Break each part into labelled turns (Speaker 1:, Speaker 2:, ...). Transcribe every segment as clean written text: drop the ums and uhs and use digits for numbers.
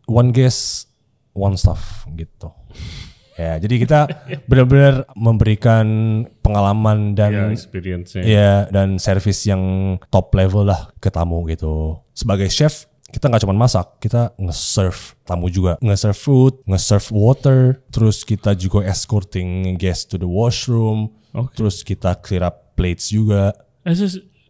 Speaker 1: one guest, one staff gitu. Ya, jadi kita benar-benar memberikan pengalaman dan
Speaker 2: experience-nya.
Speaker 1: Ya, dan service yang top level lah ke tamu gitu. Sebagai chef, kita nggak cuma masak, kita nge-serve tamu juga. Nge-serve food, nge-serve water, terus kita juga escorting guests to the washroom. Terus kita clear up plates juga.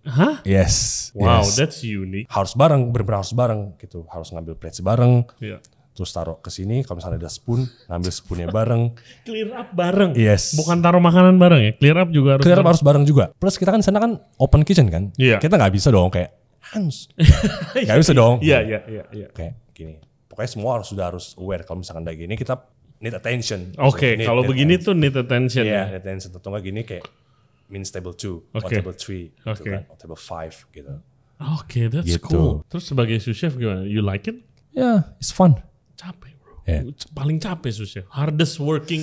Speaker 2: Hah?
Speaker 1: Yes.
Speaker 2: Wow,
Speaker 1: yes.
Speaker 2: that's unique.
Speaker 1: Harus bareng, benar-benar harus bareng gitu. Harus ngambil plates bareng.
Speaker 2: Yeah.
Speaker 1: Terus taruh ke sini, kalau misalnya ada spoon, ngambil spoonnya bareng.
Speaker 2: Clear up bareng.
Speaker 1: Yes.
Speaker 2: Bukan taruh makanan bareng ya. Clear up juga harus.
Speaker 1: Clear up harus bareng juga. Plus kita kan sana kan open kitchen kan.
Speaker 2: Iya.
Speaker 1: Kita nggak bisa dong kayak Hans. Nggak bisa dong.
Speaker 2: Iya.
Speaker 1: Kayak gini. Pokoknya semua harus aware kalau misalkan kayak gini kita need attention.
Speaker 2: Oke, kalau begini tuh need attention.
Speaker 1: Iya, need attention. Tentu nggak gini kayak means table 2, or table 3, gitu kan, or table 5 gitu.
Speaker 2: Oke, that's
Speaker 1: Gitu.
Speaker 2: cool. Terus sebagai sous chef gimana? You like it?
Speaker 1: Yeah, it's fun.
Speaker 2: Capek bro.
Speaker 1: Yeah.
Speaker 2: Paling capek sous chef. Hardest working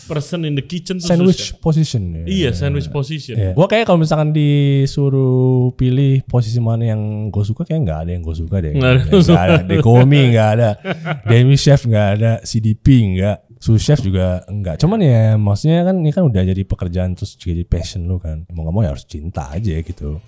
Speaker 2: person in the kitchen tuh
Speaker 1: Sandwich
Speaker 2: sous chef.
Speaker 1: position.
Speaker 2: Iya, sandwich position.
Speaker 1: Yeah. Gue kayak kalau misalkan disuruh pilih posisi mana yang gue suka, kayak nggak ada yang gue suka deh. Nggak ada. Dekomi nggak ada. Demi chef nggak ada. CDP nggak. Sous chef juga enggak. Cuman ya maksudnya kan ini kan udah jadi pekerjaan terus jadi passion lu kan. Mau nggak mau ya harus cinta aja gitu.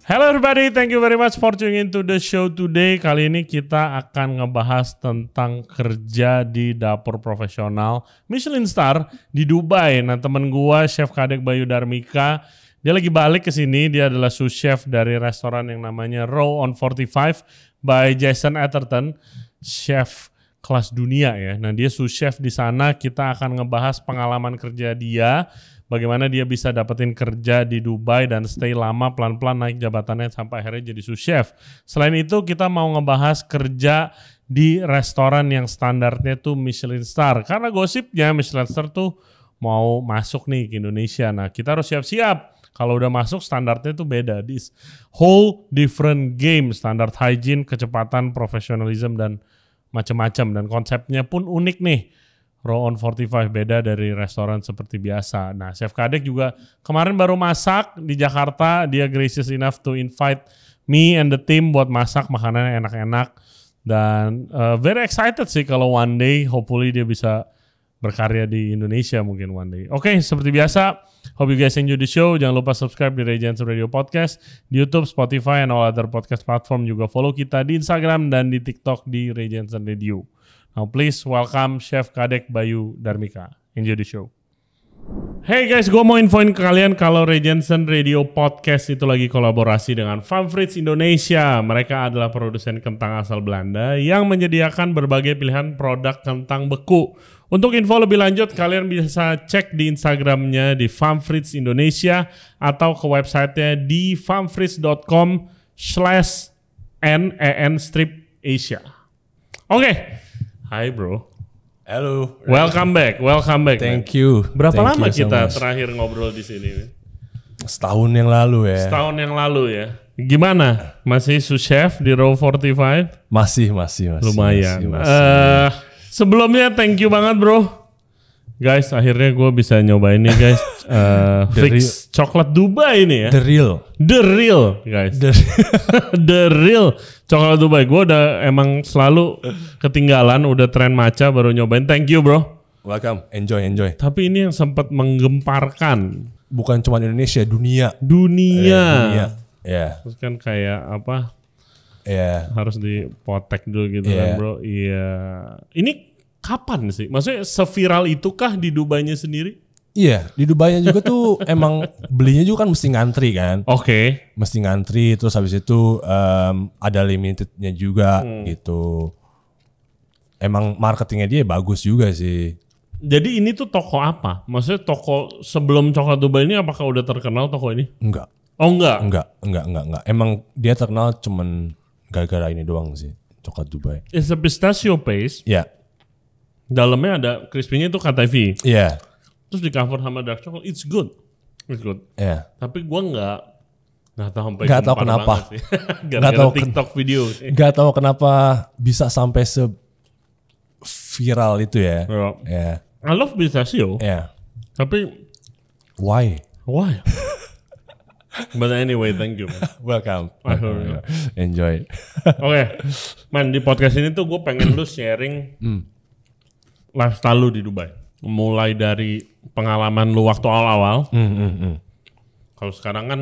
Speaker 2: Hello everybody, thank you very much for tuning into the show today. Kali ini kita akan ngebahas tentang kerja di dapur profesional Michelin Star di Dubai. Nah, temen gua Chef Kadek Bayu Darmika, dia lagi balik ke sini. Dia adalah sous chef dari restoran yang namanya Row on 45 by Jason Atherton, chef kelas dunia ya. Nah, dia sous chef di sana. Kita akan ngebahas pengalaman kerja dia. Bagaimana dia bisa dapetin kerja di Dubai dan stay lama, pelan-pelan naik jabatannya sampai akhirnya jadi sous chef. Selain itu kita mau ngebahas kerja di restoran yang standarnya tuh Michelin Star. Karena gosipnya Michelin Star tuh mau masuk nih ke Indonesia. Nah kita harus siap-siap. Kalau udah masuk standarnya tuh beda. This whole different game. Standar hygiene, kecepatan, professionalism dan macam-macam. Dan konsepnya pun unik nih. Row on 45 beda dari restoran seperti biasa. Nah, Chef Kadek juga kemarin baru masak di Jakarta. Dia gracious enough to invite me and the team buat masak makanannya enak-enak. Dan very excited sih kalau one day hopefully dia bisa berkarya di Indonesia mungkin one day. Oke, seperti biasa, hope you guys enjoy the show. Jangan lupa subscribe di Ray Jensen Radio Podcast di YouTube, Spotify, and all other podcast platform. Juga follow kita di Instagram dan di TikTok di Ray Jensen Radio. Now please welcome Chef Kadek Bayu Darmika. Enjoy the show. Hey guys, gue mau infoin ke kalian kalau Ray Jensen Radio Podcast itu lagi kolaborasi dengan Famfrits Indonesia. Mereka adalah produsen kentang asal Belanda yang menyediakan berbagai pilihan produk kentang beku. Untuk info lebih lanjut, kalian bisa cek di Instagramnya di Famfrits Indonesia atau ke websitenya di famfrits.com/NEN-Asia. Oke. Hai bro.
Speaker 1: Halo.
Speaker 2: Welcome back.
Speaker 1: Thank you.
Speaker 2: Berapa
Speaker 1: Thank
Speaker 2: lama
Speaker 1: you so
Speaker 2: kita
Speaker 1: much.
Speaker 2: terakhir ngobrol di sini?
Speaker 1: Setahun yang lalu ya.
Speaker 2: Setahun yang lalu ya. Gimana? Masih sous chef di Row 45?
Speaker 1: Masih.
Speaker 2: Lumayan.
Speaker 1: Masih.
Speaker 2: Sebelumnya thank you banget bro. Guys, akhirnya gue bisa nyobain nih guys. Fix coklat Dubai ini ya.
Speaker 1: The real
Speaker 2: guys. The real coklat Dubai. Gue udah emang selalu ketinggalan. Udah tren matcha baru nyobain. Thank you bro.
Speaker 1: Welcome. Enjoy.
Speaker 2: Tapi ini yang sempat menggemparkan.
Speaker 1: Bukan cuma Indonesia, dunia. Ya.
Speaker 2: Terus kan kayak apa?
Speaker 1: Ya.
Speaker 2: Harus dipotek dulu gitu kan bro. Iya. Ini kapan sih? Maksudnya seviral itukah di Dubainya sendiri?
Speaker 1: Iya, di Dubainya juga tuh emang belinya juga kan mesti ngantri kan.
Speaker 2: Oke.
Speaker 1: Mesti ngantri, terus habis itu ada limitednya juga gitu. Emang marketingnya dia bagus juga sih.
Speaker 2: Jadi ini tuh toko apa? Maksudnya toko sebelum coklat Dubai ini apakah udah terkenal toko ini?
Speaker 1: Enggak.
Speaker 2: Oh enggak?
Speaker 1: Enggak. Emang dia terkenal cuman gara-gara ini doang sih, coklat Dubai.
Speaker 2: It's a pistachio paste.
Speaker 1: Iya.
Speaker 2: Dalamnya ada crispy-nya itu KTV.
Speaker 1: Iya.
Speaker 2: Terus di cover sama dark chocolate. It's good.
Speaker 1: Iya.
Speaker 2: Tapi gua nggak tahu sampai
Speaker 1: nggak tahu kenapa.
Speaker 2: Gara-gara TikTok video.
Speaker 1: Nggak tahu kenapa bisa sampai viral itu ya.
Speaker 2: Yeah. I love pistachio.
Speaker 1: Yeah.
Speaker 2: Tapi
Speaker 1: why?
Speaker 2: But anyway, thank you, man.
Speaker 1: Welcome.
Speaker 2: Akhirnya.
Speaker 1: Enjoy.
Speaker 2: Oke, man, di podcast ini tuh gue pengen lu sharing lifestyle lu di Dubai. Mulai dari pengalaman lu waktu awal-awal. Kalau sekarang kan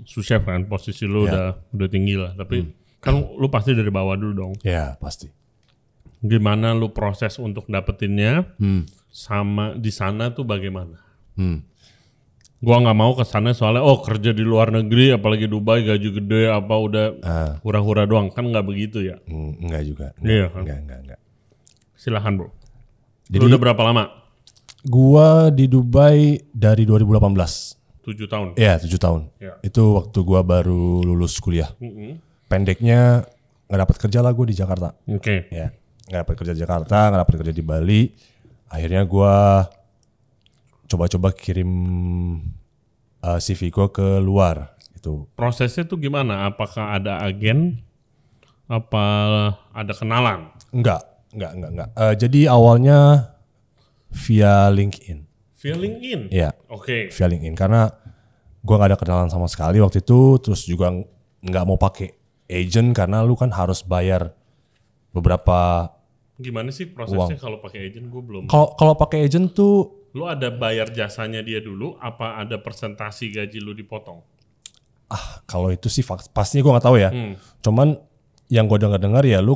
Speaker 2: sous chef kan, posisi lu udah tinggi lah. Tapi kan lu pasti dari bawah dulu dong.
Speaker 1: Ya, pasti.
Speaker 2: Gimana lu proses untuk dapetinnya? Sama di sana tuh bagaimana? Gua nggak mau ke sana soalnya kerja di luar negeri apalagi Dubai gaji gede apa udah hura-hura doang, kan nggak begitu ya.
Speaker 1: Enggak juga.
Speaker 2: Iya kan?
Speaker 1: Enggak.
Speaker 2: Silahkan bro.
Speaker 1: Jadi,
Speaker 2: lu udah berapa lama?
Speaker 1: Gua di Dubai dari 2018.
Speaker 2: 7 tahun.
Speaker 1: Iya, 7 tahun.
Speaker 2: Ya.
Speaker 1: Itu waktu gua baru lulus kuliah. Pendeknya nggak dapat kerja lah gue di Jakarta.
Speaker 2: Oke.
Speaker 1: Ya, nggak dapat kerja di Jakarta, nggak dapat kerja di Bali. Akhirnya gua coba-coba kirim CV gue ke luar gitu.
Speaker 2: Prosesnya tuh gimana? Apakah ada agen? Apa ada kenalan?
Speaker 1: Enggak. Jadi awalnya via LinkedIn.
Speaker 2: Via LinkedIn?
Speaker 1: Iya.
Speaker 2: Oke.
Speaker 1: Via LinkedIn karena gue nggak ada kenalan sama sekali waktu itu. Terus juga nggak mau pakai agent karena lu kan harus bayar beberapa.
Speaker 2: Gimana sih prosesnya kalau pakai agent? Gue belum.
Speaker 1: Kalau pakai agent tuh
Speaker 2: lu ada bayar jasanya dia dulu, apa ada persentasi gaji lu dipotong?
Speaker 1: Kalau itu sih pastinya gue nggak tahu ya. Cuman yang gue dengar ya lu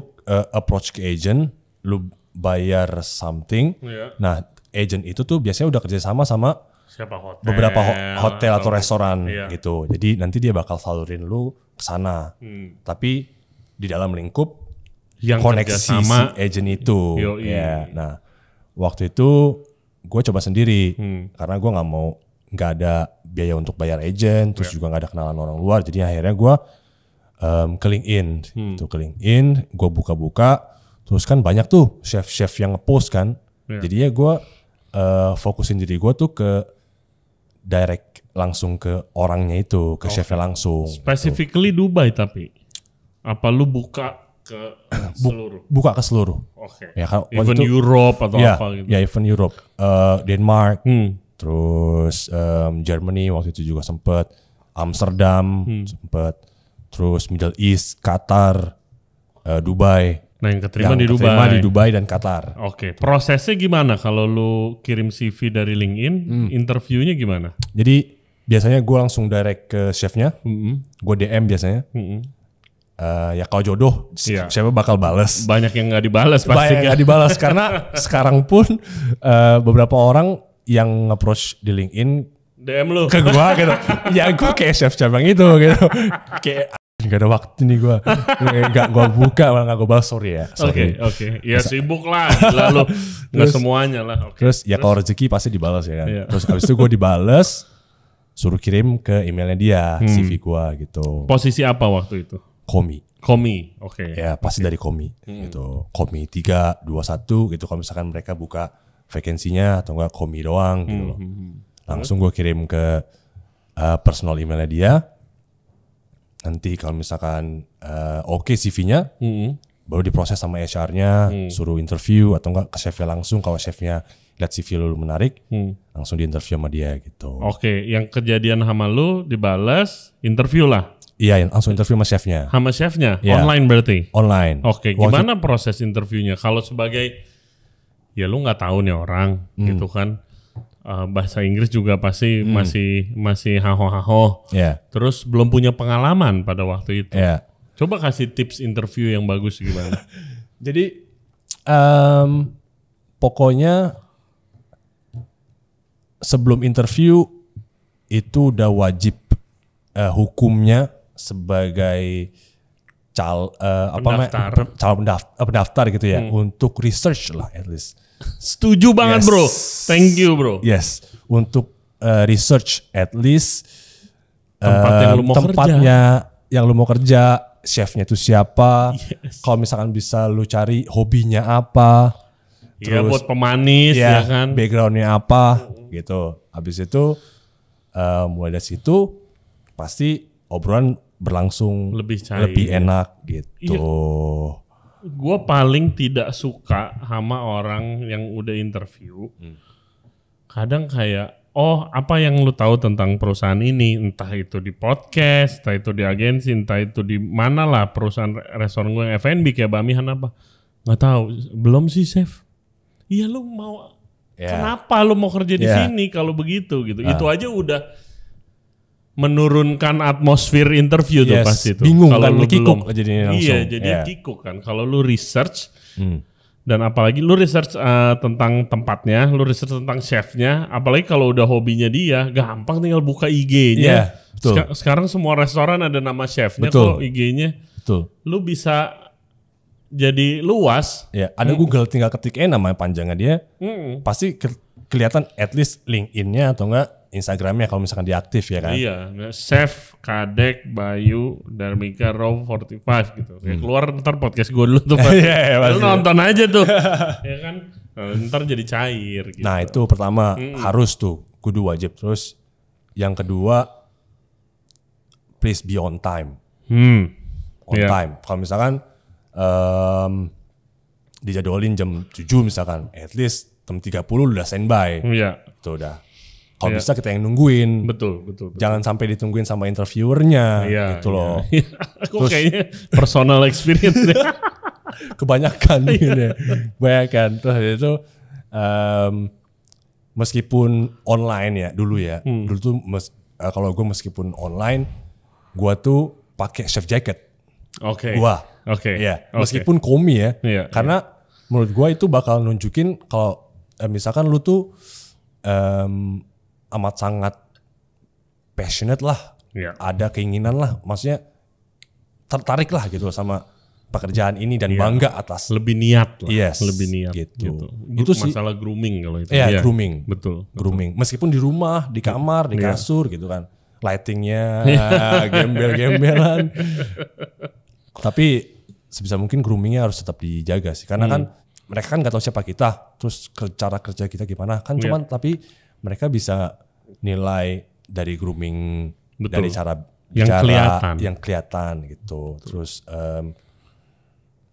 Speaker 1: approach ke agent, lu bayar something.
Speaker 2: Yeah.
Speaker 1: Nah, agent itu tuh biasanya udah kerjasama sama
Speaker 2: siapa hotel,
Speaker 1: beberapa hotel atau restoran
Speaker 2: iya.
Speaker 1: gitu. Jadi nanti dia bakal salurin lu ke sana. Tapi di dalam lingkup
Speaker 2: yang
Speaker 1: koneksi
Speaker 2: sama
Speaker 1: si agent itu.
Speaker 2: Yoi.
Speaker 1: Ya. Nah, waktu itu gue coba sendiri karena gue nggak ada biaya untuk bayar agent, terus juga nggak ada kenalan orang luar. Jadi akhirnya gue ke LinkedIn, ke LinkedIn, gue buka-buka, terus kan banyak tuh chef-chef yang ngepost kan. Jadi ya gue fokusin diri gue tuh ke direct langsung ke orangnya itu, ke chefnya langsung.
Speaker 2: Specifically gitu. Dubai tapi apa lu buka ke seluruh?
Speaker 1: Buka ke seluruh.
Speaker 2: Oke.
Speaker 1: Ya, kan,
Speaker 2: even
Speaker 1: itu,
Speaker 2: Europe atau apa gitu?
Speaker 1: Ya, even Europe, Denmark, terus Germany waktu itu juga sempet, Amsterdam sempet, terus Middle East, Qatar, Dubai.
Speaker 2: Nah yang keterima di
Speaker 1: Dubai dan Qatar.
Speaker 2: Oke. Prosesnya gimana kalau lu kirim CV dari LinkedIn? Interviewnya gimana?
Speaker 1: Jadi biasanya gue langsung direct ke chefnya, gue DM biasanya. Ya kalau jodoh siapa bakal bales.
Speaker 2: Banyak yang nggak dibalas pasti.
Speaker 1: Banyak yang nggak dibalas karena sekarang pun beberapa orang yang nge-approach di LinkedIn
Speaker 2: DM lu
Speaker 1: ke gue gitu. Ya gue kayak chef cabang itu gitu. Kayak nggak ada waktu nih gue. Nggak gue buka malah nggak gue balas, sorry ya.
Speaker 2: Oke. Ya sibuk lah. Lalu nggak semuanya lah.
Speaker 1: Terus ya kalau rezeki pasti dibalas ya kan. Terus abis itu gue dibalas, suruh kirim ke emailnya dia CV gue gitu.
Speaker 2: Posisi apa waktu itu? Komi, oke.
Speaker 1: Ya pasti dari Komi gitu. Komi 321 gitu kalau misalkan mereka buka vakansinya atau enggak Komi doang gitu loh. Langsung gue kirim ke personal emailnya dia. Nanti kalau misalkan oke CV-nya, baru diproses sama HR-nya, suruh interview atau enggak ke chefnya langsung. Kalau chefnya lihat CV lu menarik, langsung diinterview sama dia gitu.
Speaker 2: Oke, yang kejadian sama lu dibalas, interview lah.
Speaker 1: Iya, langsung interview sama chefnya.
Speaker 2: Sama chefnya? Yeah. Online berarti?
Speaker 1: Online.
Speaker 2: Oke, gimana proses interviewnya? Kalau sebagai, ya lu nggak tahu nih orang, gitu kan. Bahasa Inggris juga pasti masih haho-haho.
Speaker 1: Yeah.
Speaker 2: Terus belum punya pengalaman pada waktu itu.
Speaker 1: Yeah.
Speaker 2: Coba kasih tips interview yang bagus gimana?
Speaker 1: Jadi, pokoknya sebelum interview itu udah wajib hukumnya sebagai pendaftar gitu ya, untuk research lah at least.
Speaker 2: Setuju banget bro, thank you bro.
Speaker 1: Yes, untuk research at least
Speaker 2: tempatnya
Speaker 1: yang lu mau kerja, chefnya itu siapa, kalau misalkan bisa lu cari hobinya apa,
Speaker 2: ya buat pemanis ya kan,
Speaker 1: backgroundnya apa gitu. Habis itu mulai dari situ pasti obrolan berlangsung lebih enak gitu.
Speaker 2: gue paling tidak suka sama orang yang udah interview. Kadang kayak, oh apa yang lu tahu tentang perusahaan ini? Entah itu di podcast, entah itu di agensi, entah itu di mana lah perusahaan restoran gue yang F&B kayak Bamihan apa. Nggak tahu, belum sih chef. Iya lu mau, kenapa lu mau kerja di sini kalau begitu gitu. Itu aja udah menurunkan atmosfer interview tuh pasti itu.
Speaker 1: Bingung
Speaker 2: kalau
Speaker 1: kan,
Speaker 2: lu
Speaker 1: kikuk
Speaker 2: belum,
Speaker 1: jadinya langsung.
Speaker 2: Iya, jadi kikuk kan. Kalau lu research dan apalagi lu research tentang tempatnya, lu research tentang chefnya, apalagi kalau udah hobinya dia, gampang tinggal buka IG-nya. Sekarang semua restoran ada nama chefnya kok IG-nya.
Speaker 1: Betul.
Speaker 2: Lu bisa jadi luas.
Speaker 1: Ya, ada Google tinggal ketik namanya panjangnya dia. Pasti kelihatan at least LinkedIn-nya atau enggak Instagramnya kalau misalkan dia aktif ya kan.
Speaker 2: Iya, Chef Kadek Bayu Darmika Raw 45 gitu. Ya, keluar ntar podcast gue dulu tuh Pak. Lu nonton aja tuh. Ya kan. Ntar jadi cair gitu.
Speaker 1: Nah, itu pertama harus tuh kudu wajib. Terus yang kedua please be on time. On time. Kalau misalkan dijadwalin jam 7 misalkan, at least jam 30 udah standby.
Speaker 2: Iya.
Speaker 1: Itu udah. Kalau bisa kita yang nungguin.
Speaker 2: Betul.
Speaker 1: Jangan sampai ditungguin sama interviewernya gitu loh.
Speaker 2: Aku kayaknya personal experience deh.
Speaker 1: Kebanyakan gitu. Kebanyakan. Terus itu meskipun online ya dulu ya. Dulu tuh kalau gue meskipun online, gue tuh pakai chef jacket.
Speaker 2: Oke.
Speaker 1: Ya, meskipun komi ya. Karena menurut gue itu bakal nunjukin kalau misalkan lu tuh amat sangat passionate lah, ada keinginan lah, maksudnya tertarik lah gitu sama pekerjaan ini dan bangga atas.
Speaker 2: Lebih niat lah,
Speaker 1: lebih
Speaker 2: niat
Speaker 1: gitu.
Speaker 2: Itu masalah grooming kalau itu.
Speaker 1: Iya, grooming.
Speaker 2: Betul.
Speaker 1: Grooming. Meskipun di rumah, di kamar, di kasur gitu kan, lightingnya gembel-gembelan. Tapi sebisa mungkin groomingnya harus tetap dijaga sih, karena kan mereka kan nggak tahu siapa kita, terus cara kerja kita gimana kan, cuman tapi mereka bisa nilai dari grooming, dari cara bicara yang kelihatan gitu. Terus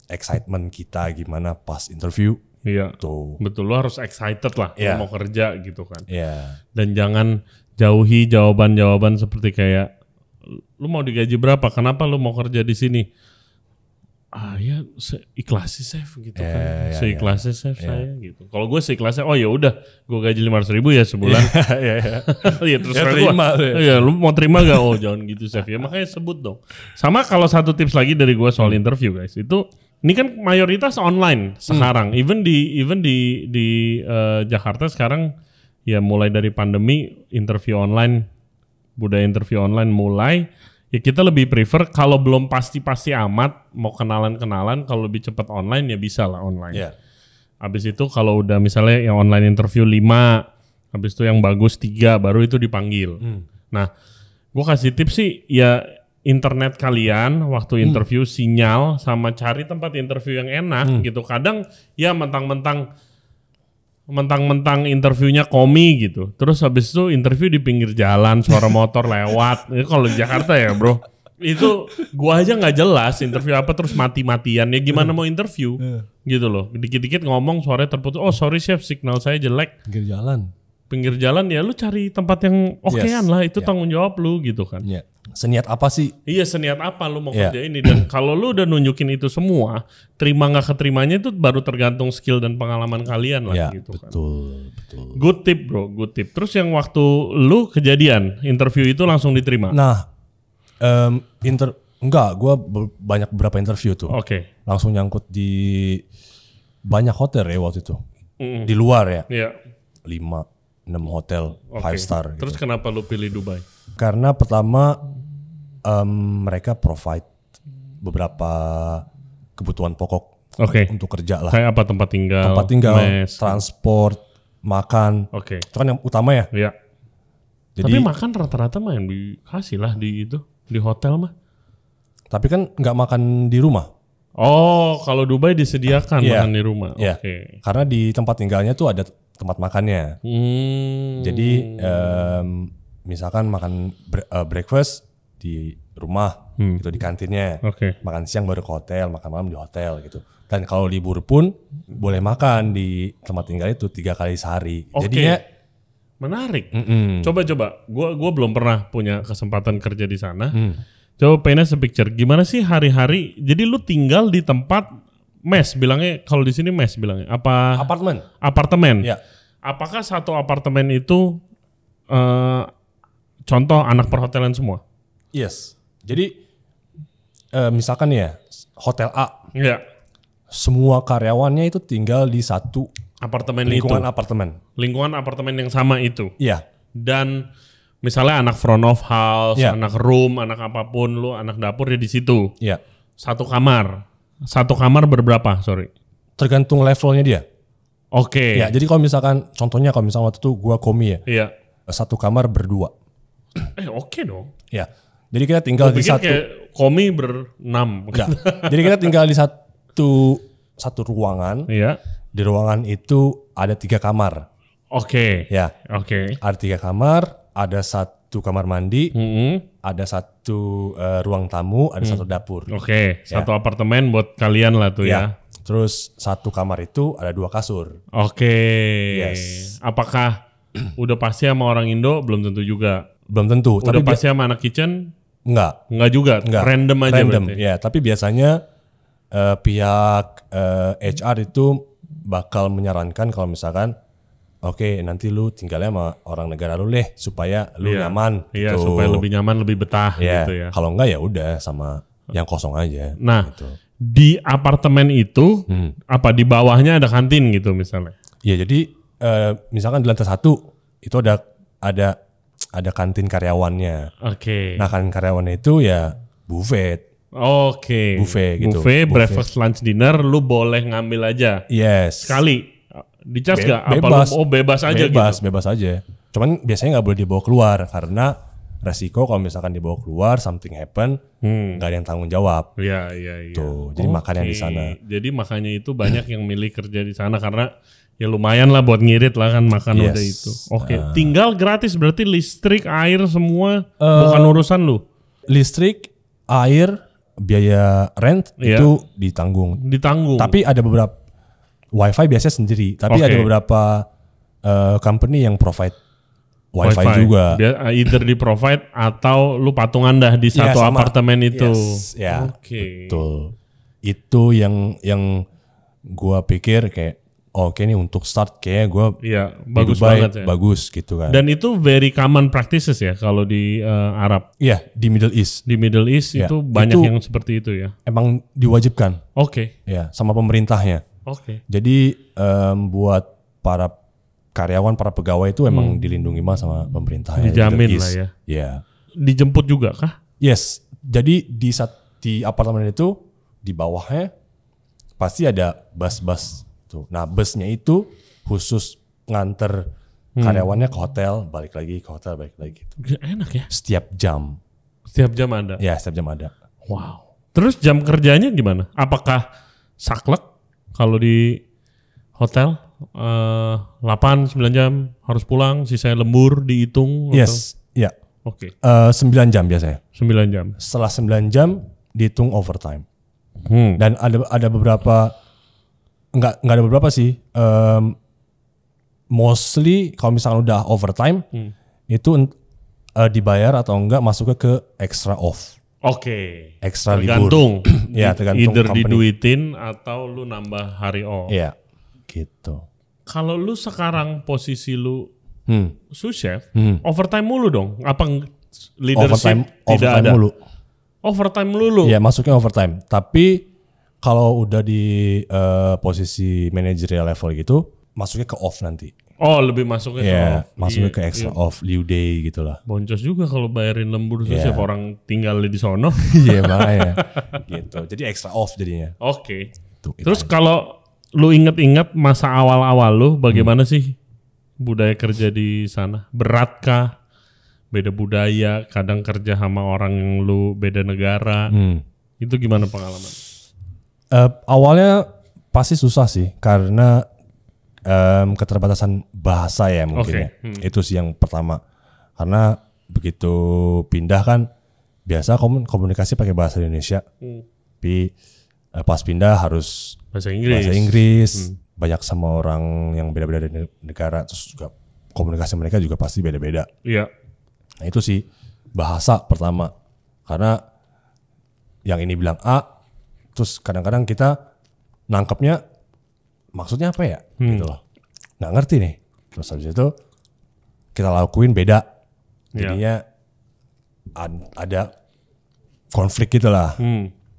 Speaker 1: excitement kita gimana pas interview.
Speaker 2: Iya.
Speaker 1: Tuh.
Speaker 2: Betul, lo harus excited lah lo mau kerja gitu kan.
Speaker 1: Iya.
Speaker 2: Dan jangan jauhi jawaban-jawaban seperti kayak lu mau digaji berapa? Kenapa lu mau kerja di sini? Ya seikhlasnya chef gitu kan. Seikhlasnya chef saya gitu. Kalau gue seikhlasnya, oh ya udah, gue gaji 500.000 ya sebulan. Iya terus terima. Iya, lu mau terima gak? Oh jangan gitu chef ya. Makanya sebut dong. Sama kalau satu tips lagi dari gue soal interview guys, itu ini kan mayoritas online sekarang. Even di Jakarta sekarang ya mulai dari pandemi budaya interview online mulai. Ya kita lebih prefer kalau belum pasti amat mau kenalan-kenalan, kalau lebih cepat online ya bisa lah online. Habis itu kalau udah misalnya yang online interview 5, habis itu yang bagus 3, baru itu dipanggil. Nah, gue kasih tips sih ya internet kalian waktu interview sinyal sama cari tempat interview yang enak gitu. Kadang ya mentang-mentang interviewnya komi gitu. Terus habis itu interview di pinggir jalan, suara motor lewat. Itu kalau di Jakarta ya bro. Itu gua aja gak jelas interview apa terus mati-matian. Ya gimana mau interview gitu loh. Dikit-dikit ngomong suaranya terputus. Oh sorry chef, signal saya jelek. Pinggir jalan ya lu cari tempat yang okean lah. Itu tanggung jawab lu gitu kan.
Speaker 1: Seniat apa sih?
Speaker 2: Iya seniat apa lu mau kerja ini. Dan kalau lu udah nunjukin itu semua, terima gak keterimanya itu baru tergantung skill dan pengalaman kalian lah gitu kan. Betul. Good tip bro, good tip. Terus yang waktu lu kejadian interview itu langsung diterima?
Speaker 1: Nah, enggak, gue banyak beberapa interview tuh. Langsung nyangkut di banyak hotel ya waktu itu. Di luar ya. 5-6 hotel 5 star.
Speaker 2: Terus gitu. Kenapa lu pilih Dubai?
Speaker 1: Karena pertama mereka provide beberapa kebutuhan pokok untuk kerja lah.
Speaker 2: Kayak apa? Tempat tinggal, mes,
Speaker 1: transport, makan. Itu kan yang utama ya. Jadi,
Speaker 2: tapi makan rata-rata mah yang dikasih lah di hotel mah.
Speaker 1: Tapi kan nggak makan di rumah.
Speaker 2: Oh, kalau Dubai disediakan makan di rumah.
Speaker 1: Karena di tempat tinggalnya tuh ada tempat makannya. Jadi misalkan makan breakfast di rumah gitu di kantinnya. Makan siang baru ke hotel, makan malam di hotel gitu. Dan kalau libur pun boleh makan di tempat tinggal itu 3 kali sehari.
Speaker 2: Oke.
Speaker 1: Jadinya
Speaker 2: menarik. Coba. Gua belum pernah punya kesempatan kerja di sana. Coba paint us a picture. Gimana sih hari-hari? Jadi lu tinggal di tempat mes, bilangnya kalau di sini mes bilangnya. Apa? Apartemen.
Speaker 1: Ya.
Speaker 2: Apakah satu apartemen itu contoh anak perhotelan semua?
Speaker 1: Yes. Jadi misalkan ya hotel A.
Speaker 2: Iya.
Speaker 1: Semua karyawannya itu tinggal di satu
Speaker 2: Apartemen
Speaker 1: lingkungan
Speaker 2: itu.
Speaker 1: apartemen.
Speaker 2: Lingkungan apartemen yang sama itu.
Speaker 1: Iya.
Speaker 2: Dan misalnya anak front of house,
Speaker 1: Iya.
Speaker 2: anak room, anak apapun, lu anak dapur ya di situ.
Speaker 1: Iya.
Speaker 2: Satu kamar. Satu kamar berberapa? Sorry.
Speaker 1: Tergantung levelnya dia.
Speaker 2: Oke.
Speaker 1: Ya, jadi kalau misalkan contohnya kalau misalnya waktu itu gua komi ya.
Speaker 2: Iya.
Speaker 1: Satu kamar berdua.
Speaker 2: Oke dong.
Speaker 1: Ya. Jadi kita tinggal di
Speaker 2: Pikir
Speaker 1: satu.
Speaker 2: kayak komi berenam.
Speaker 1: Enggak. Jadi kita tinggal di satu ruangan.
Speaker 2: Iya.
Speaker 1: Di ruangan itu ada 3 kamar.
Speaker 2: Oke.
Speaker 1: Ya.
Speaker 2: Oke.
Speaker 1: Ada 3 kamar, ada 1 kamar mandi,
Speaker 2: Mm-mm.
Speaker 1: ada 1 ruang tamu, ada 1 dapur.
Speaker 2: Oke. Satu apartemen buat kalian lah tuh ya.
Speaker 1: Terus 1 kamar itu ada 2 kasur.
Speaker 2: Oke.
Speaker 1: Yes.
Speaker 2: Apakah udah pasti sama orang Indo? Belum tentu juga.
Speaker 1: Belum tentu.
Speaker 2: Udah
Speaker 1: Tapi
Speaker 2: pasti sama anak kitchen?
Speaker 1: enggak.
Speaker 2: Enggak juga.
Speaker 1: Enggak.
Speaker 2: Random aja
Speaker 1: Random.
Speaker 2: berarti.
Speaker 1: Ya, tapi biasanya pihak HR itu bakal menyarankan kalau misalkan oke, nanti lu tinggalnya sama orang negara lu deh supaya lu nyaman.
Speaker 2: Iya,
Speaker 1: gitu.
Speaker 2: supaya lebih nyaman, lebih betah
Speaker 1: Ya,
Speaker 2: gitu ya.
Speaker 1: kalau enggak ya udah sama yang kosong aja.
Speaker 2: Nah,
Speaker 1: gitu.
Speaker 2: di apartemen itu apa di bawahnya ada kantin gitu misalnya?
Speaker 1: Ya, jadi misalkan di lantai 1 itu ada kantin karyawannya.
Speaker 2: Oke.
Speaker 1: Nah, kantin karyawannya itu ya buffet.
Speaker 2: Oke.
Speaker 1: Buffet gitu.
Speaker 2: Buffet, breakfast, lunch, dinner, lu boleh ngambil aja.
Speaker 1: Yes.
Speaker 2: Sekali. Dicas gak? Apa
Speaker 1: Bebas.
Speaker 2: lu, bebas aja
Speaker 1: bebas,
Speaker 2: gitu?
Speaker 1: Bebas aja. Cuman biasanya nggak boleh dibawa keluar karena resiko kalau misalkan dibawa keluar something happen, nggak ada yang tanggung jawab.
Speaker 2: Iya.
Speaker 1: Tuh, jadi makannya di sana.
Speaker 2: Jadi makanya itu banyak yang milih kerja di sana karena ya lumayan lah buat ngirit lah kan makan
Speaker 1: Yes.
Speaker 2: udah itu. Oke, tinggal gratis berarti listrik, air semua bukan urusan lu.
Speaker 1: Listrik, air, biaya rent
Speaker 2: Iya.
Speaker 1: itu ditanggung.
Speaker 2: Ditanggung.
Speaker 1: Tapi ada beberapa wifi biasanya sendiri. Tapi
Speaker 2: Oke.
Speaker 1: ada beberapa company yang provide wifi juga.
Speaker 2: Either di provide atau lu patungan dah di
Speaker 1: Ya,
Speaker 2: satu
Speaker 1: sama.
Speaker 2: apartemen itu.
Speaker 1: Yes, ya.
Speaker 2: Oke.
Speaker 1: Betul. Itu yang gua pikir kayak oke nih untuk start kayak gua
Speaker 2: Iya,
Speaker 1: di
Speaker 2: bagus
Speaker 1: Dubai
Speaker 2: banget ya.
Speaker 1: bagus gitu kan.
Speaker 2: Dan itu very common practices ya kalau di Arab.
Speaker 1: Iya, di Middle East
Speaker 2: Di Middle East
Speaker 1: Ya,
Speaker 2: itu banyak
Speaker 1: itu-
Speaker 2: yang seperti itu ya.
Speaker 1: emang diwajibkan
Speaker 2: Oke.
Speaker 1: ya sama pemerintahnya.
Speaker 2: Oke.
Speaker 1: Jadi buat para karyawan, para pegawai itu emang dilindungi banget sama pemerintahnya.
Speaker 2: Dijamin
Speaker 1: Middle
Speaker 2: lah
Speaker 1: East.
Speaker 2: ya.
Speaker 1: Ya.
Speaker 2: Dijemput juga kah?
Speaker 1: Yes. Jadi di apartemen itu di bawahnya pasti ada bus-bus tuh. Nah, busnya itu khusus nganter karyawannya ke hotel, balik lagi ke hotel, balik lagi gitu.
Speaker 2: Enak ya.
Speaker 1: Setiap jam.
Speaker 2: Setiap jam ada.
Speaker 1: Ya, setiap jam ada.
Speaker 2: Wow. Terus jam kerjanya gimana? Apakah saklek kalau di hotel 8-9 jam harus pulang, sisanya lembur dihitung?
Speaker 1: Yes. Ya.
Speaker 2: Oke.
Speaker 1: 9 jam biasanya.
Speaker 2: 9 jam.
Speaker 1: Setelah 9 jam dihitung overtime. Dan ada beberapa nggak ada beberapa sih. Mostly kalau misalkan udah overtime itu dibayar atau enggak masuknya ke extra off.
Speaker 2: Oke.
Speaker 1: Extra
Speaker 2: Tergantung.
Speaker 1: libur. Ya, tergantung
Speaker 2: Either
Speaker 1: company.
Speaker 2: diduitin atau lu nambah hari off.
Speaker 1: Iya. Gitu.
Speaker 2: Kalau lu sekarang posisi lu sous chef,
Speaker 1: Hmm.
Speaker 2: overtime mulu dong? Apa leadership tidak
Speaker 1: Overtime
Speaker 2: ada?
Speaker 1: mulu.
Speaker 2: Overtime mulu.
Speaker 1: Ya, masuknya overtime. Tapi kalau udah di posisi managerial level gitu, masuknya ke off nanti.
Speaker 2: Oh, lebih masuknya ke
Speaker 1: Ya,
Speaker 2: off.
Speaker 1: masuknya
Speaker 2: Iya,
Speaker 1: ke extra
Speaker 2: iya.
Speaker 1: off, liu day gitulah.
Speaker 2: Boncos juga kalau bayarin lembur sous
Speaker 1: Iya.
Speaker 2: chef orang tinggal di sono.
Speaker 1: Iya, makanya. Gitu. Jadi extra off jadinya.
Speaker 2: Oke.
Speaker 1: Tuh, itu
Speaker 2: Terus
Speaker 1: aja.
Speaker 2: kalau lu inget-inget masa awal-awal lu, bagaimana sih budaya kerja di sana? Beratkah? Beda budaya, kadang kerja sama orang yang lu beda negara. Itu gimana pengalaman?
Speaker 1: Awalnya pasti susah sih karena keterbatasan bahasa ya mungkin
Speaker 2: Oke.
Speaker 1: ya. Itu sih yang pertama. Karena begitu pindah kan biasa komunikasi pakai bahasa Indonesia. Tapi Pas pindah harus
Speaker 2: bahasa
Speaker 1: Inggris. Banyak sama orang yang beda-beda dari negara, terus juga komunikasi mereka juga pasti beda-beda.
Speaker 2: Iya.
Speaker 1: Nah itu sih bahasa pertama, karena yang ini bilang A, terus kadang-kadang kita nangkepnya maksudnya apa ya, gitu loh, nggak ngerti nih. Terus habis itu kita lakuin beda, jadinya ada konflik gitulah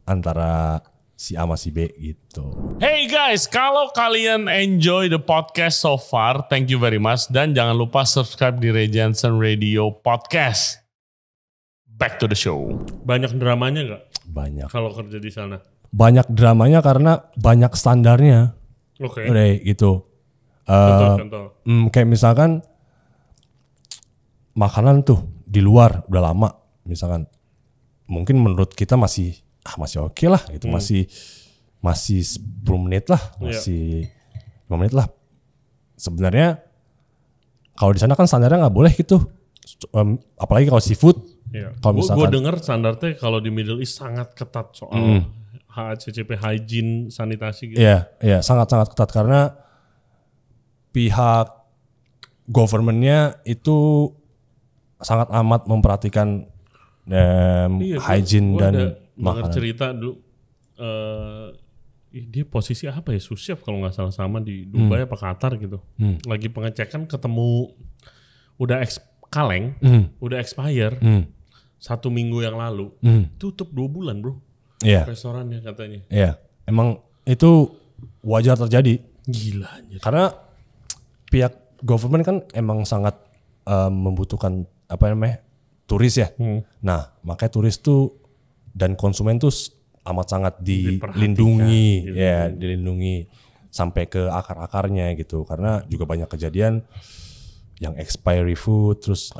Speaker 1: antara si A sama si B gitu.
Speaker 2: Hey guys, kalau kalian enjoy the podcast so far, thank you very much. Dan jangan lupa subscribe di Ray Jensen Radio Podcast. Back to the show. Banyak dramanya nggak?
Speaker 1: Banyak.
Speaker 2: Kalau kerja di sana?
Speaker 1: Banyak dramanya karena banyak standarnya.
Speaker 2: Oke.
Speaker 1: Udah gitu.
Speaker 2: Contoh.
Speaker 1: Kayak misalkan makanan tuh di luar udah lama, misalkan mungkin menurut kita masih oke lah gitu, masih 10 menit lah, masih 5 menit lah. Sebenarnya kalau di sana kan standarnya nggak boleh gitu, apalagi kalau seafood. Kalau misalkan
Speaker 2: gue dengar standarnya kalau di Middle East sangat ketat soal HACCP, hygiene, sanitasi gitu.
Speaker 1: Iya, sangat-sangat ketat karena pihak governmentnya itu sangat amat memperhatikan hygiene dan makanan.
Speaker 2: Cerita dulu, dia posisi apa ya, sous chef kalau nggak salah, sama di Dubai apa Qatar gitu. Lagi pengecekan ketemu udah kaleng, udah expire 1 minggu yang lalu, tutup 2 bulan bro.
Speaker 1: Iya.
Speaker 2: Restorannya katanya.
Speaker 1: Iya, emang itu wajar terjadi.
Speaker 2: Gila anjir.
Speaker 1: Karena pihak government kan emang sangat membutuhkan turis ya. Nah, makanya turis tuh dan konsumen tuh amat sangat dilindungi, dilindungi sampai ke akar-akarnya gitu. Karena juga banyak kejadian yang expiry food, terus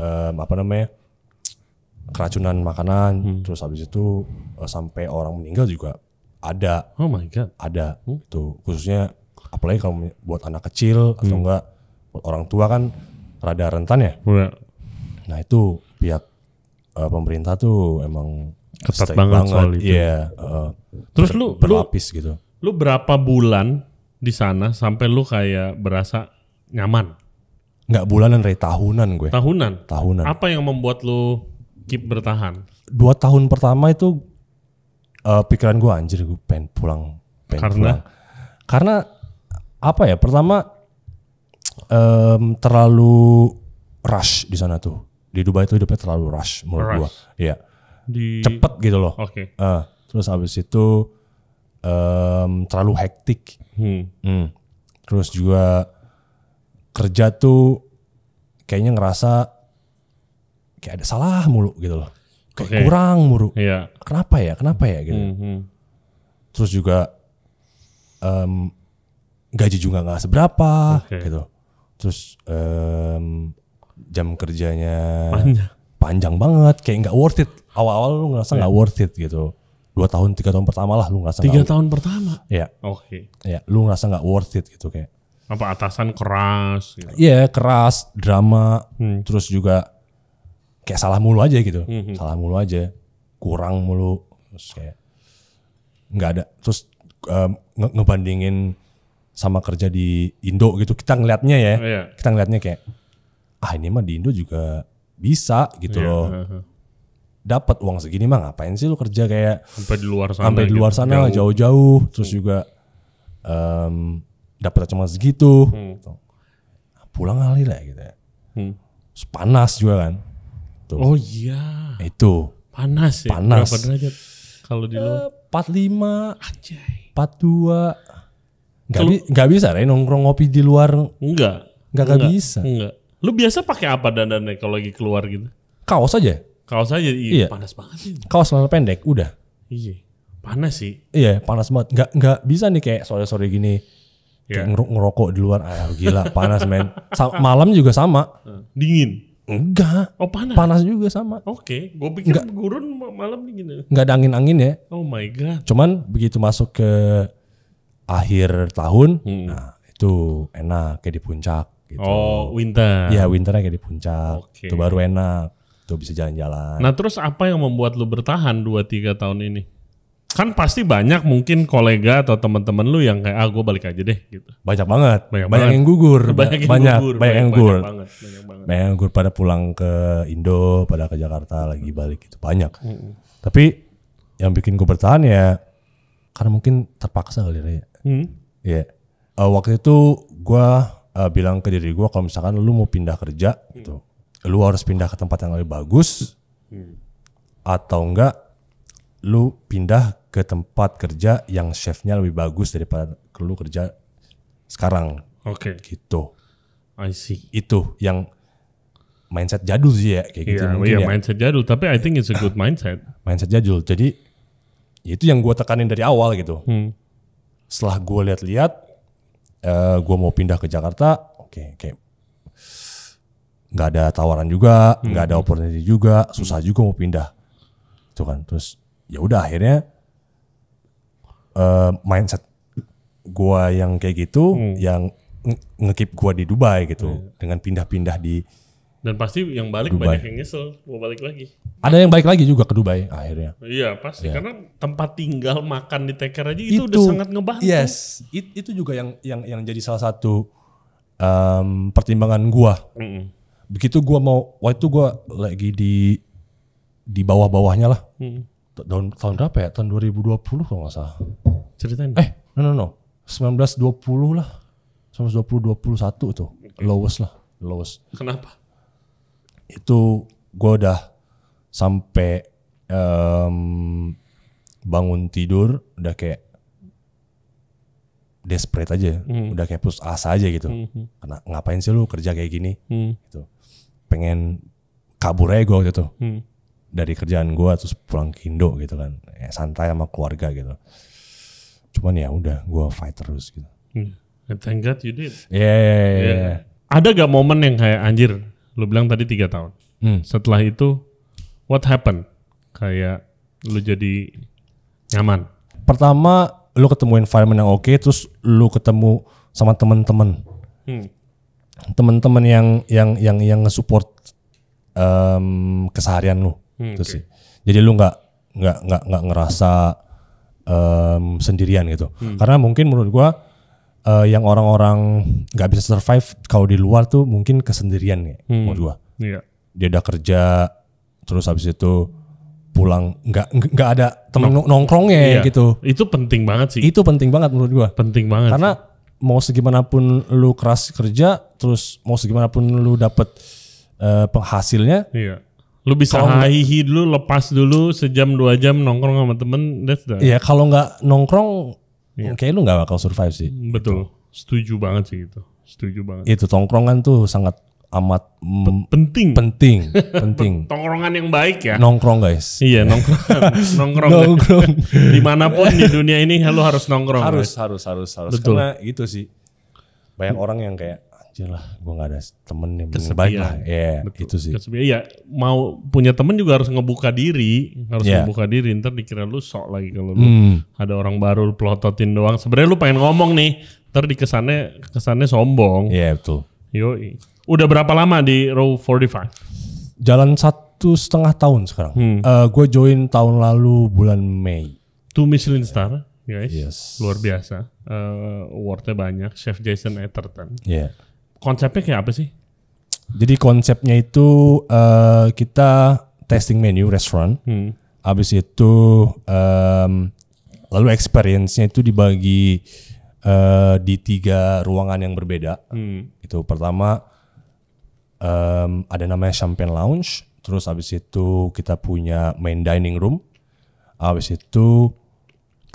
Speaker 1: keracunan makanan, terus habis itu sampai orang meninggal juga ada.
Speaker 2: Oh my god.
Speaker 1: Ada itu, khususnya apalagi kalau buat anak kecil atau enggak buat orang tua kan rada rentan ya. Nah itu pihak pemerintah tuh emang
Speaker 2: ketat banget soal itu.
Speaker 1: Iya.
Speaker 2: Terus
Speaker 1: berlapis gitu.
Speaker 2: Lu berapa bulan di sana sampai lu kayak berasa nyaman?
Speaker 1: Nggak bulanan, tahunan gue.
Speaker 2: Tahunan. Apa yang membuat lu keep bertahan?
Speaker 1: 2 tahun pertama itu pikiran gue anjir, gue pengen pulang. Karena apa ya? Pertama terlalu rush di sana tuh. Di Dubai itu hidupnya terlalu rush menurut gue. Iya. Cepet gitu loh.
Speaker 2: Oke.
Speaker 1: Terus habis itu terlalu hektik. Terus juga kerja tuh kayaknya ngerasa kayak ada salah mulu gitu loh. Kayak kurang mulu.
Speaker 2: Iya.
Speaker 1: Kenapa ya gitu. Terus juga gaji juga nggak seberapa gitu. Terus jam kerjanya panjang banget, kayak nggak worth it. Awal-awal lu ngerasa nggak worth it gitu. 2 tahun 3 tahun pertama lah lu ngerasa
Speaker 2: 3 tahun pertama?
Speaker 1: Iya.
Speaker 2: Oke.
Speaker 1: Iya, lu ngerasa nggak worth it gitu kayak.
Speaker 2: Apa atasan keras?
Speaker 1: Iya, keras, drama, terus juga kayak salah mulu aja gitu. Salah mulu aja, kurang mulu, terus kayak nggak ada. Terus ngebandingin sama kerja di Indo gitu, kita ngeliatnya ya, kita ngeliatnya kayak ini mah di Indo juga bisa gitu loh. Dapat uang segini mah ngapain sih lu kerja kayak
Speaker 2: sampai di luar sana,
Speaker 1: jauh-jauh. Terus juga dapat cuma segitu. Pulang kali lah gitu ya. Terus panas juga kan. Tuh.
Speaker 2: Oh iya.
Speaker 1: Itu
Speaker 2: panas ya.
Speaker 1: Panas.
Speaker 2: Berapa derajat kalau di luar?
Speaker 1: 45,
Speaker 2: Anjay.
Speaker 1: 42. Nggak bisa Ray, nongkrong ngopi di luar.
Speaker 2: Enggak bisa. Enggak. Lu biasa pakai apa dandannya kalau lagi keluar gitu?
Speaker 1: Kaos aja.
Speaker 2: Kaos aja, iya. Panas banget sih.
Speaker 1: Kaos celana pendek, udah.
Speaker 2: Iya. Panas sih.
Speaker 1: Iya, panas banget. Nggak bisa nih kayak sore-sore gini. Kayak ngerokok di luar, gila panas men. Malam juga sama.
Speaker 2: Dingin?
Speaker 1: Enggak.
Speaker 2: Oh panas?
Speaker 1: Panas juga sama.
Speaker 2: Oke, gue pikir gurun malam dingin.
Speaker 1: Nggak ada angin-angin ya.
Speaker 2: Oh my god.
Speaker 1: Cuman begitu masuk ke akhir tahun, nah itu enak kayak di puncak gitu.
Speaker 2: Oh winter.
Speaker 1: Iya winternya kayak di puncak.
Speaker 2: Okay.
Speaker 1: Itu baru enak. Tuh bisa jalan-jalan.
Speaker 2: Nah terus apa yang membuat lu bertahan 2-3 tahun ini? Kan pasti banyak mungkin kolega atau teman-teman lu yang kayak gue balik aja deh gitu.
Speaker 1: Banyak banget.
Speaker 2: Banyak
Speaker 1: yang gugur.
Speaker 2: Banyak yang gugur.
Speaker 1: Banyak yang gugur.
Speaker 2: Banyak banget.
Speaker 1: Banyak yang gugur pada pulang ke Indo, pada ke Jakarta lagi balik gitu. Banyak. Tapi yang bikin gue bertahan ya karena mungkin terpaksa kali ya. Iya. Waktu itu gue bilang ke diri gue kalau misalkan lu mau pindah kerja gitu, lu harus pindah ke tempat yang lebih bagus atau enggak lu pindah ke tempat kerja yang chefnya lebih bagus daripada lu kerja sekarang.
Speaker 2: Oke.
Speaker 1: Gitu.
Speaker 2: I see.
Speaker 1: Itu yang mindset jadul sih ya kayak gitu mungkin ya.
Speaker 2: Mindset jadul, tapi I think it's a good mindset.
Speaker 1: Mindset jadul. Jadi itu yang gue tekanin dari awal gitu. Setelah gue lihat-lihat, gue mau pindah ke Jakarta, kayak nggak ada tawaran juga, nggak ada opportunity juga, susah juga mau pindah, itu kan. Terus ya udah akhirnya mindset gue yang kayak gitu, yang nge-keep gue di Dubai gitu, dengan pindah-pindah di.
Speaker 2: Dan pasti yang balik
Speaker 1: Dubai.
Speaker 2: banyak yang nyesel mau balik lagi.
Speaker 1: Ada yang balik lagi juga ke Dubai akhirnya.
Speaker 2: Iya pasti karena tempat tinggal makan di take care aja itu udah sangat ngebantu.
Speaker 1: Yes, itu juga yang jadi salah satu pertimbangan gua. Begitu gua mau, waktu itu gua lagi di bawah-bawahnya lah. Tahun berapa ya? Tahun 2020 kalau nggak salah.
Speaker 2: Ceritain.
Speaker 1: No. 1920 lah. 1920 21 itu lowest.
Speaker 2: Kenapa?
Speaker 1: Itu gue udah sampai bangun tidur udah kayak desperate aja, udah kayak putus asa aja gitu. Karena ngapain sih lu kerja kayak gini? Gitu. Pengen kabur aja gue waktu itu dari kerjaan gue terus pulang ke Indo gitu kan, santai sama keluarga gitu. Cuman ya udah gue fight terus gitu.
Speaker 2: Thank God you did.
Speaker 1: Yeah.
Speaker 2: Ada gak momen yang kayak anjir? Lu bilang tadi 3 tahun. Setelah itu, what happened? Kayak lu jadi nyaman.
Speaker 1: Pertama, lu ketemu environment yang oke, terus lu ketemu sama teman-teman. Teman-teman yang nge-support keseharian lu. Itu sih. Jadi lu nggak ngerasa sendirian gitu. Karena mungkin menurut gua yang orang-orang nggak bisa survive kalau di luar tuh mungkin kesendirian ya menurut gua.
Speaker 2: Iya.
Speaker 1: Dia udah kerja terus habis itu pulang nggak ada temen nongkrongnya gitu.
Speaker 2: Itu penting banget sih.
Speaker 1: Itu penting banget menurut gua.
Speaker 2: Penting banget.
Speaker 1: Karena mau segimanapun lu keras kerja, terus mau segimanapun lu dapet penghasilnya.
Speaker 2: Iya. Lu bisa hahihi dulu, lepas dulu sejam 2 jam nongkrong sama temen.
Speaker 1: Iya kalau nggak nongkrong. Kayaknya lu gak bakal survive sih.
Speaker 2: Betul, setuju banget sih itu. Setuju banget.
Speaker 1: Itu tongkrongan tuh sangat amat
Speaker 2: penting. Tongkrongan yang baik ya.
Speaker 1: Nongkrong guys.
Speaker 2: Iya nongkrong. Dimanapun di dunia ini lu harus nongkrong.
Speaker 1: Harus.
Speaker 2: Betul.
Speaker 1: Karena gitu sih. Banyak orang yang kayak anjir lah, gue gak ada temen yang baik lah. Itu sih.
Speaker 2: Iya, mau punya temen juga harus ngebuka diri, ngebuka diri. Ntar dikira lu sok lagi kalau lu ada orang baru lu pelototin doang. Sebenarnya lu pengen ngomong nih, ntar kesannya sombong.
Speaker 1: Iya betul.
Speaker 2: Yoi. Udah berapa lama di Row 45?
Speaker 1: Jalan 1,5 tahun sekarang. Gue join tahun lalu bulan Mei.
Speaker 2: 2 Michelin Star, guys.
Speaker 1: Yes.
Speaker 2: Luar biasa. Awardnya banyak. Chef Jason Atherton.
Speaker 1: Iya.
Speaker 2: Konsepnya kayak apa sih?
Speaker 1: Jadi konsepnya itu kita testing menu restoran. Habis itu lalu experience-nya itu dibagi di 3 ruangan yang berbeda. Itu pertama ada namanya Champagne Lounge. Terus habis itu kita punya main dining room. Habis itu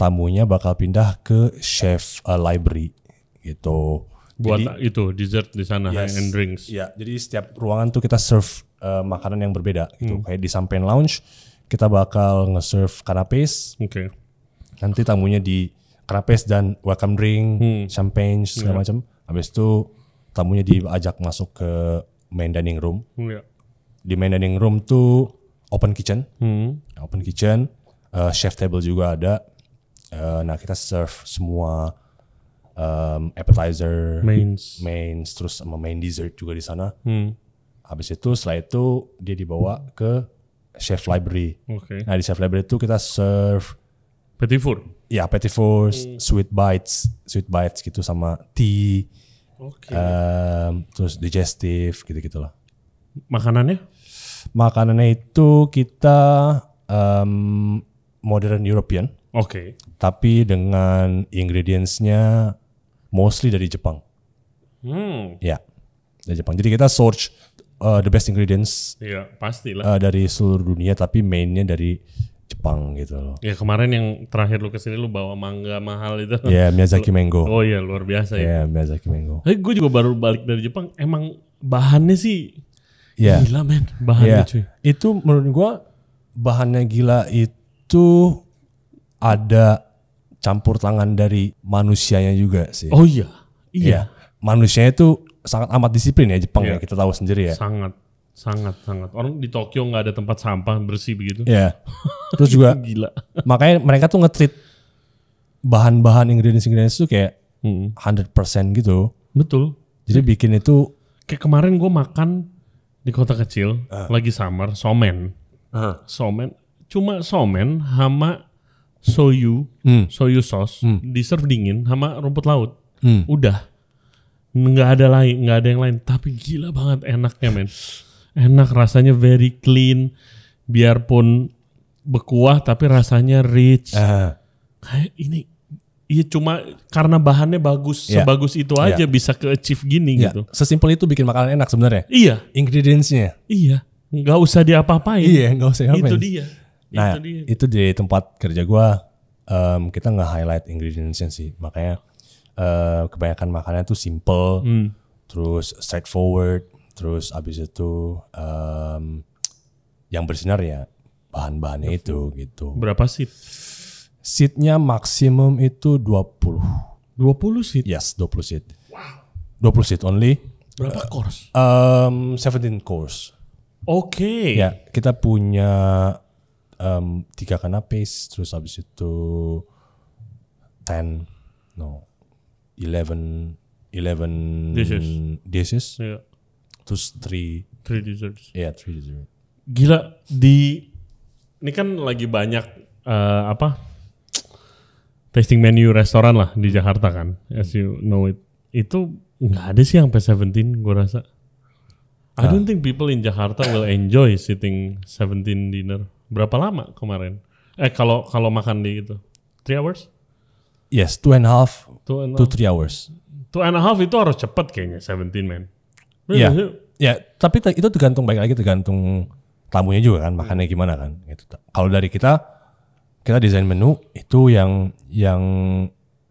Speaker 1: tamunya bakal pindah ke chef library gitu.
Speaker 2: Buat itu dessert di sana, and drinks.
Speaker 1: Iya, jadi setiap ruangan tuh kita serve makanan yang berbeda gitu. Kayak di Champagne Lounge kita bakal nge-serve canapes.
Speaker 2: Oke.
Speaker 1: Nanti tamunya di canapes dan welcome drink, champagne segala macam. Habis itu tamunya diajak masuk ke main dining room. Di main dining room tuh open kitchen. Open kitchen, chef table juga ada. Nah, kita serve semua appetizer, mains, terus sama main dessert juga di sana. Habis itu setelah itu dia dibawa ke chef library.
Speaker 2: Okay.
Speaker 1: Nah di chef library itu kita serve
Speaker 2: Petit food.
Speaker 1: Ya, petit fours, sweet bites gitu sama tea.
Speaker 2: Oke.
Speaker 1: Terus digestive gitu-gitulah.
Speaker 2: Makanannya?
Speaker 1: Makanannya itu kita modern European.
Speaker 2: Oke.
Speaker 1: Tapi dengan ingredients-nya mostly dari Jepang. Ya, dari Jepang. Jadi kita search the best ingredients.
Speaker 2: Iya, pastilah.
Speaker 1: Dari seluruh dunia, tapi mainnya dari Jepang gitu loh.
Speaker 2: Ya kemarin yang terakhir lu kesini lu bawa mangga mahal itu.
Speaker 1: Ya, Miyazaki Mango.
Speaker 2: Oh iya, luar biasa ya.
Speaker 1: Ya, Miyazaki Mango.
Speaker 2: Gue juga baru balik dari Jepang. Emang bahannya sih
Speaker 1: Ya.
Speaker 2: gila men, bahannya cuy.
Speaker 1: Itu menurut gua bahannya gila itu ada campur tangan dari manusianya juga sih.
Speaker 2: Oh iya, iya.
Speaker 1: Manusianya itu sangat amat disiplin ya Jepang
Speaker 2: Iya.
Speaker 1: ya, kita tahu sendiri ya.
Speaker 2: Sangat. Orang di Tokyo nggak ada tempat sampah bersih begitu.
Speaker 1: Ya. Terus juga
Speaker 2: Gila.
Speaker 1: makanya mereka tuh nge-treat bahan-bahan ingredients itu kayak 100% gitu.
Speaker 2: Betul.
Speaker 1: Jadi bikin itu
Speaker 2: Kayak kemarin gue makan di kota kecil, lagi summer, somen. Cuma somen sama soyu sauce, di serve dingin sama rumput laut. Udah. Nggak ada yang lain. Tapi gila banget enaknya men. Enak, rasanya very clean. Biarpun berkuah tapi rasanya rich. Kayak ini. Iya cuma karena bahannya bagus, sebagus itu aja bisa ke-achieve gini gitu.
Speaker 1: Sesimpel itu bikin makanan enak sebenarnya.
Speaker 2: Iya.
Speaker 1: Ingredients-nya.
Speaker 2: Iya. Nggak usah diapa-apain.
Speaker 1: Iya, nggak usah ngapain.
Speaker 2: Itu dia.
Speaker 1: Nah, itu di tempat kerja gua kita nggak highlight ingredients-nya sih. Makanya kebanyakan makanannya tuh simple, terus straightforward, terus abis itu yang bersinar ya bahan-bahannya itu gitu.
Speaker 2: Berapa seat?
Speaker 1: Seatnya maksimum itu 20.
Speaker 2: 20 seat?
Speaker 1: Yes, 20 seat. Wow. 20 seat only.
Speaker 2: Berapa course?
Speaker 1: 17 course.
Speaker 2: Oke.
Speaker 1: Ya, kita punya 3 canapes, terus habis itu 11 dishes.
Speaker 2: Iya.
Speaker 1: Terus 3
Speaker 2: desserts.
Speaker 1: Iya, 3 desserts.
Speaker 2: Gila, ini kan lagi banyak tasting menu restoran lah di Jakarta kan, as you know it. Itu nggak ada sih sampai 17 gue rasa. I don't think people in Jakarta will enjoy sitting 17 dinner. Berapa lama kemarin? Kalau makan di itu 3 hours?
Speaker 1: Yes, 2.5 to 3 hours.
Speaker 2: 2.5 itu harus cepet kayaknya 17 man.
Speaker 1: Iya. Ya, tapi itu tergantung tamunya juga kan, makannya gimana kan. Gitu. Kalau dari kita desain menu itu yang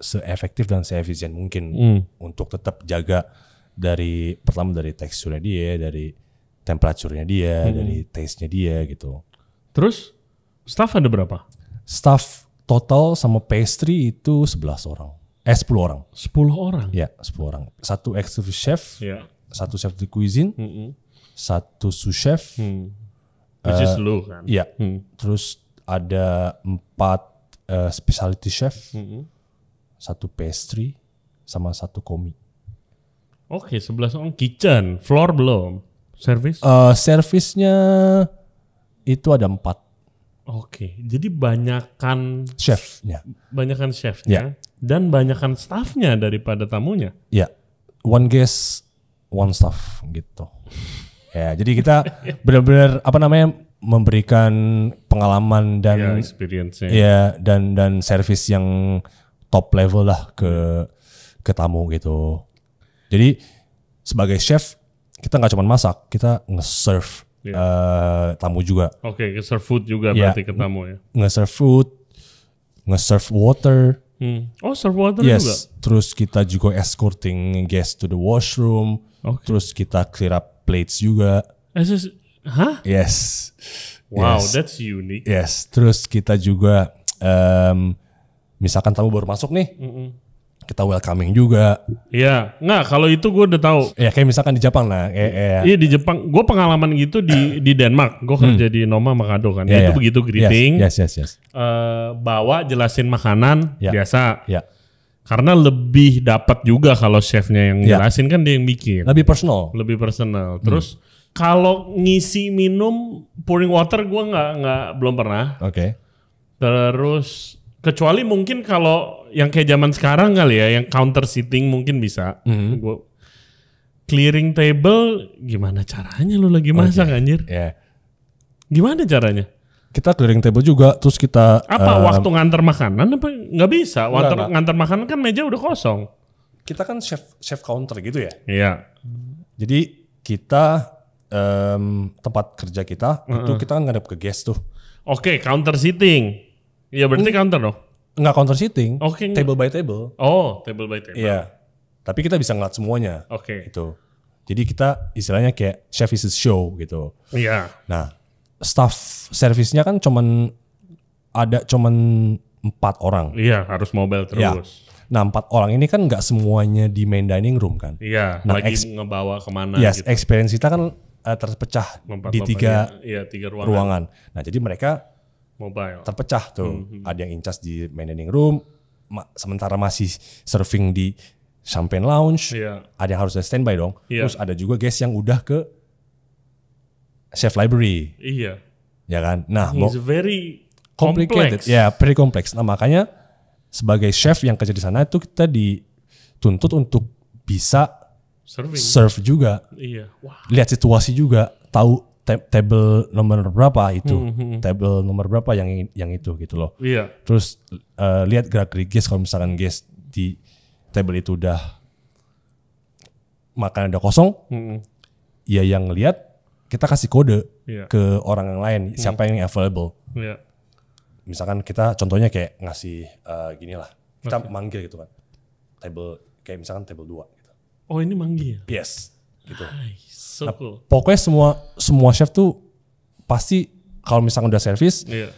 Speaker 1: se-efektif dan se-efisien mungkin untuk tetap jaga pertama dari teksturnya dia, dari temperaturnya dia, dari taste-nya dia gitu.
Speaker 2: Terus staff ada berapa?
Speaker 1: Staff total sama pastry itu 10 orang. 10 orang.
Speaker 2: 10 orang?
Speaker 1: Ya, 10 orang. 1 executive chef, 1 chef de cuisine, 1 sous chef. Which
Speaker 2: is lu kan?
Speaker 1: Iya. Terus ada 4 specialty chef, 1 pastry, sama 1 komi.
Speaker 2: Oke, 11 orang. Kitchen, floor belum? Service?
Speaker 1: Servisnya itu ada 4.
Speaker 2: Oke, jadi banyakan
Speaker 1: chefnya.
Speaker 2: Banyakan chefnya dan banyakan staffnya daripada tamunya.
Speaker 1: Ya, one guest, one staff gitu. Ya, jadi kita benar-benar memberikan pengalaman dan
Speaker 2: experience-nya.
Speaker 1: Ya, dan service yang top level lah ke tamu gitu. Jadi sebagai chef kita nggak cuma masak, kita nge-serve tamu juga.
Speaker 2: Oke, nge-serve food juga berarti ke tamu ya.
Speaker 1: Nge-serve food, nge-serve water.
Speaker 2: Oh, serve water
Speaker 1: yes.
Speaker 2: juga.
Speaker 1: Terus kita juga escorting guests to the washroom. Terus kita clear up plates juga.
Speaker 2: Hah?
Speaker 1: Yes.
Speaker 2: Wow, that's unique.
Speaker 1: Yes. Terus kita juga misalkan tamu baru masuk nih. Kita welcoming juga.
Speaker 2: Iya, kalau itu gue udah tahu.
Speaker 1: Ya kayak misalkan di Jepang lah.
Speaker 2: Iya di Jepang, gue pengalaman gitu di Denmark. Gue kerja di Noma Makado kan. Itu begitu greeting.
Speaker 1: Yes.
Speaker 2: Bawa jelasin makanan biasa.
Speaker 1: Ya.
Speaker 2: Karena lebih dapat juga kalau chefnya yang jelasin kan dia yang bikin.
Speaker 1: Lebih personal.
Speaker 2: Terus kalau ngisi minum pouring water gue belum pernah.
Speaker 1: Oke.
Speaker 2: Terus Kecuali mungkin kalau yang kayak zaman sekarang kali ya, yang counter seating mungkin bisa. Gua clearing table gimana caranya lu lagi masak anjir?
Speaker 1: Yeah.
Speaker 2: Gimana caranya?
Speaker 1: Kita clearing table juga, terus kita
Speaker 2: Waktu nganter makanan apa nggak bisa? Nganter makanan kan meja udah kosong.
Speaker 1: Kita kan chef counter gitu ya.
Speaker 2: Iya.
Speaker 1: Jadi kita tempat kerja kita itu kita kan ngadep ke guest tuh.
Speaker 2: Oke, counter seating. Iya berarti counter dong.
Speaker 1: Nggak counter seating,
Speaker 2: Oke.
Speaker 1: table by table.
Speaker 2: Oh, table by table.
Speaker 1: Iya. Tapi kita bisa ngeliat semuanya.
Speaker 2: Oke.
Speaker 1: Gitu. Jadi kita istilahnya kayak chef is a show gitu.
Speaker 2: Iya.
Speaker 1: Nah, staff servisnya kan cuman 4 orang.
Speaker 2: Iya, harus mobile terus.
Speaker 1: Ya. Nah, 4 orang ini kan nggak semuanya di main dining room kan.
Speaker 2: Iya,
Speaker 1: Nah,
Speaker 2: lagi ngebawa kemana
Speaker 1: Yes,
Speaker 2: gitu.
Speaker 1: experience kita kan terpecah di 3
Speaker 2: tiga
Speaker 1: ruangan. Nah, jadi mereka
Speaker 2: mobile.
Speaker 1: terpecah tuh. Ada yang incas di main dining room, sementara masih surfing di champagne lounge.
Speaker 2: Iya.
Speaker 1: Ada yang harus standby dong.
Speaker 2: Iya.
Speaker 1: Terus ada juga guest yang udah ke chef library,
Speaker 2: Iya.
Speaker 1: ya kan? Nah,
Speaker 2: It's very
Speaker 1: complicated.
Speaker 2: complex.
Speaker 1: Ya, pretty complex. Nah, makanya sebagai chef yang kerja di sana itu kita dituntut untuk bisa
Speaker 2: Serving.
Speaker 1: serve juga.
Speaker 2: Iya. Wah.
Speaker 1: Lihat situasi juga, tahu table nomor berapa itu, table nomor berapa yang itu gitu loh.
Speaker 2: Iya.
Speaker 1: Terus lihat gerak-gerik guest, kalau misalkan guest di table itu udah makanan udah kosong, ya yang lihat kita kasih kode ke orang yang lain siapa yang available.
Speaker 2: Iya.
Speaker 1: Misalkan kita contohnya kayak ngasih gini lah, kita manggil gitu kan, table kayak misalkan table 2 gitu.
Speaker 2: Oh ini manggil.
Speaker 1: Yes, gitu.
Speaker 2: So cool.
Speaker 1: Pokoknya semua chef tuh pasti kalau misalkan udah service
Speaker 2: Iya.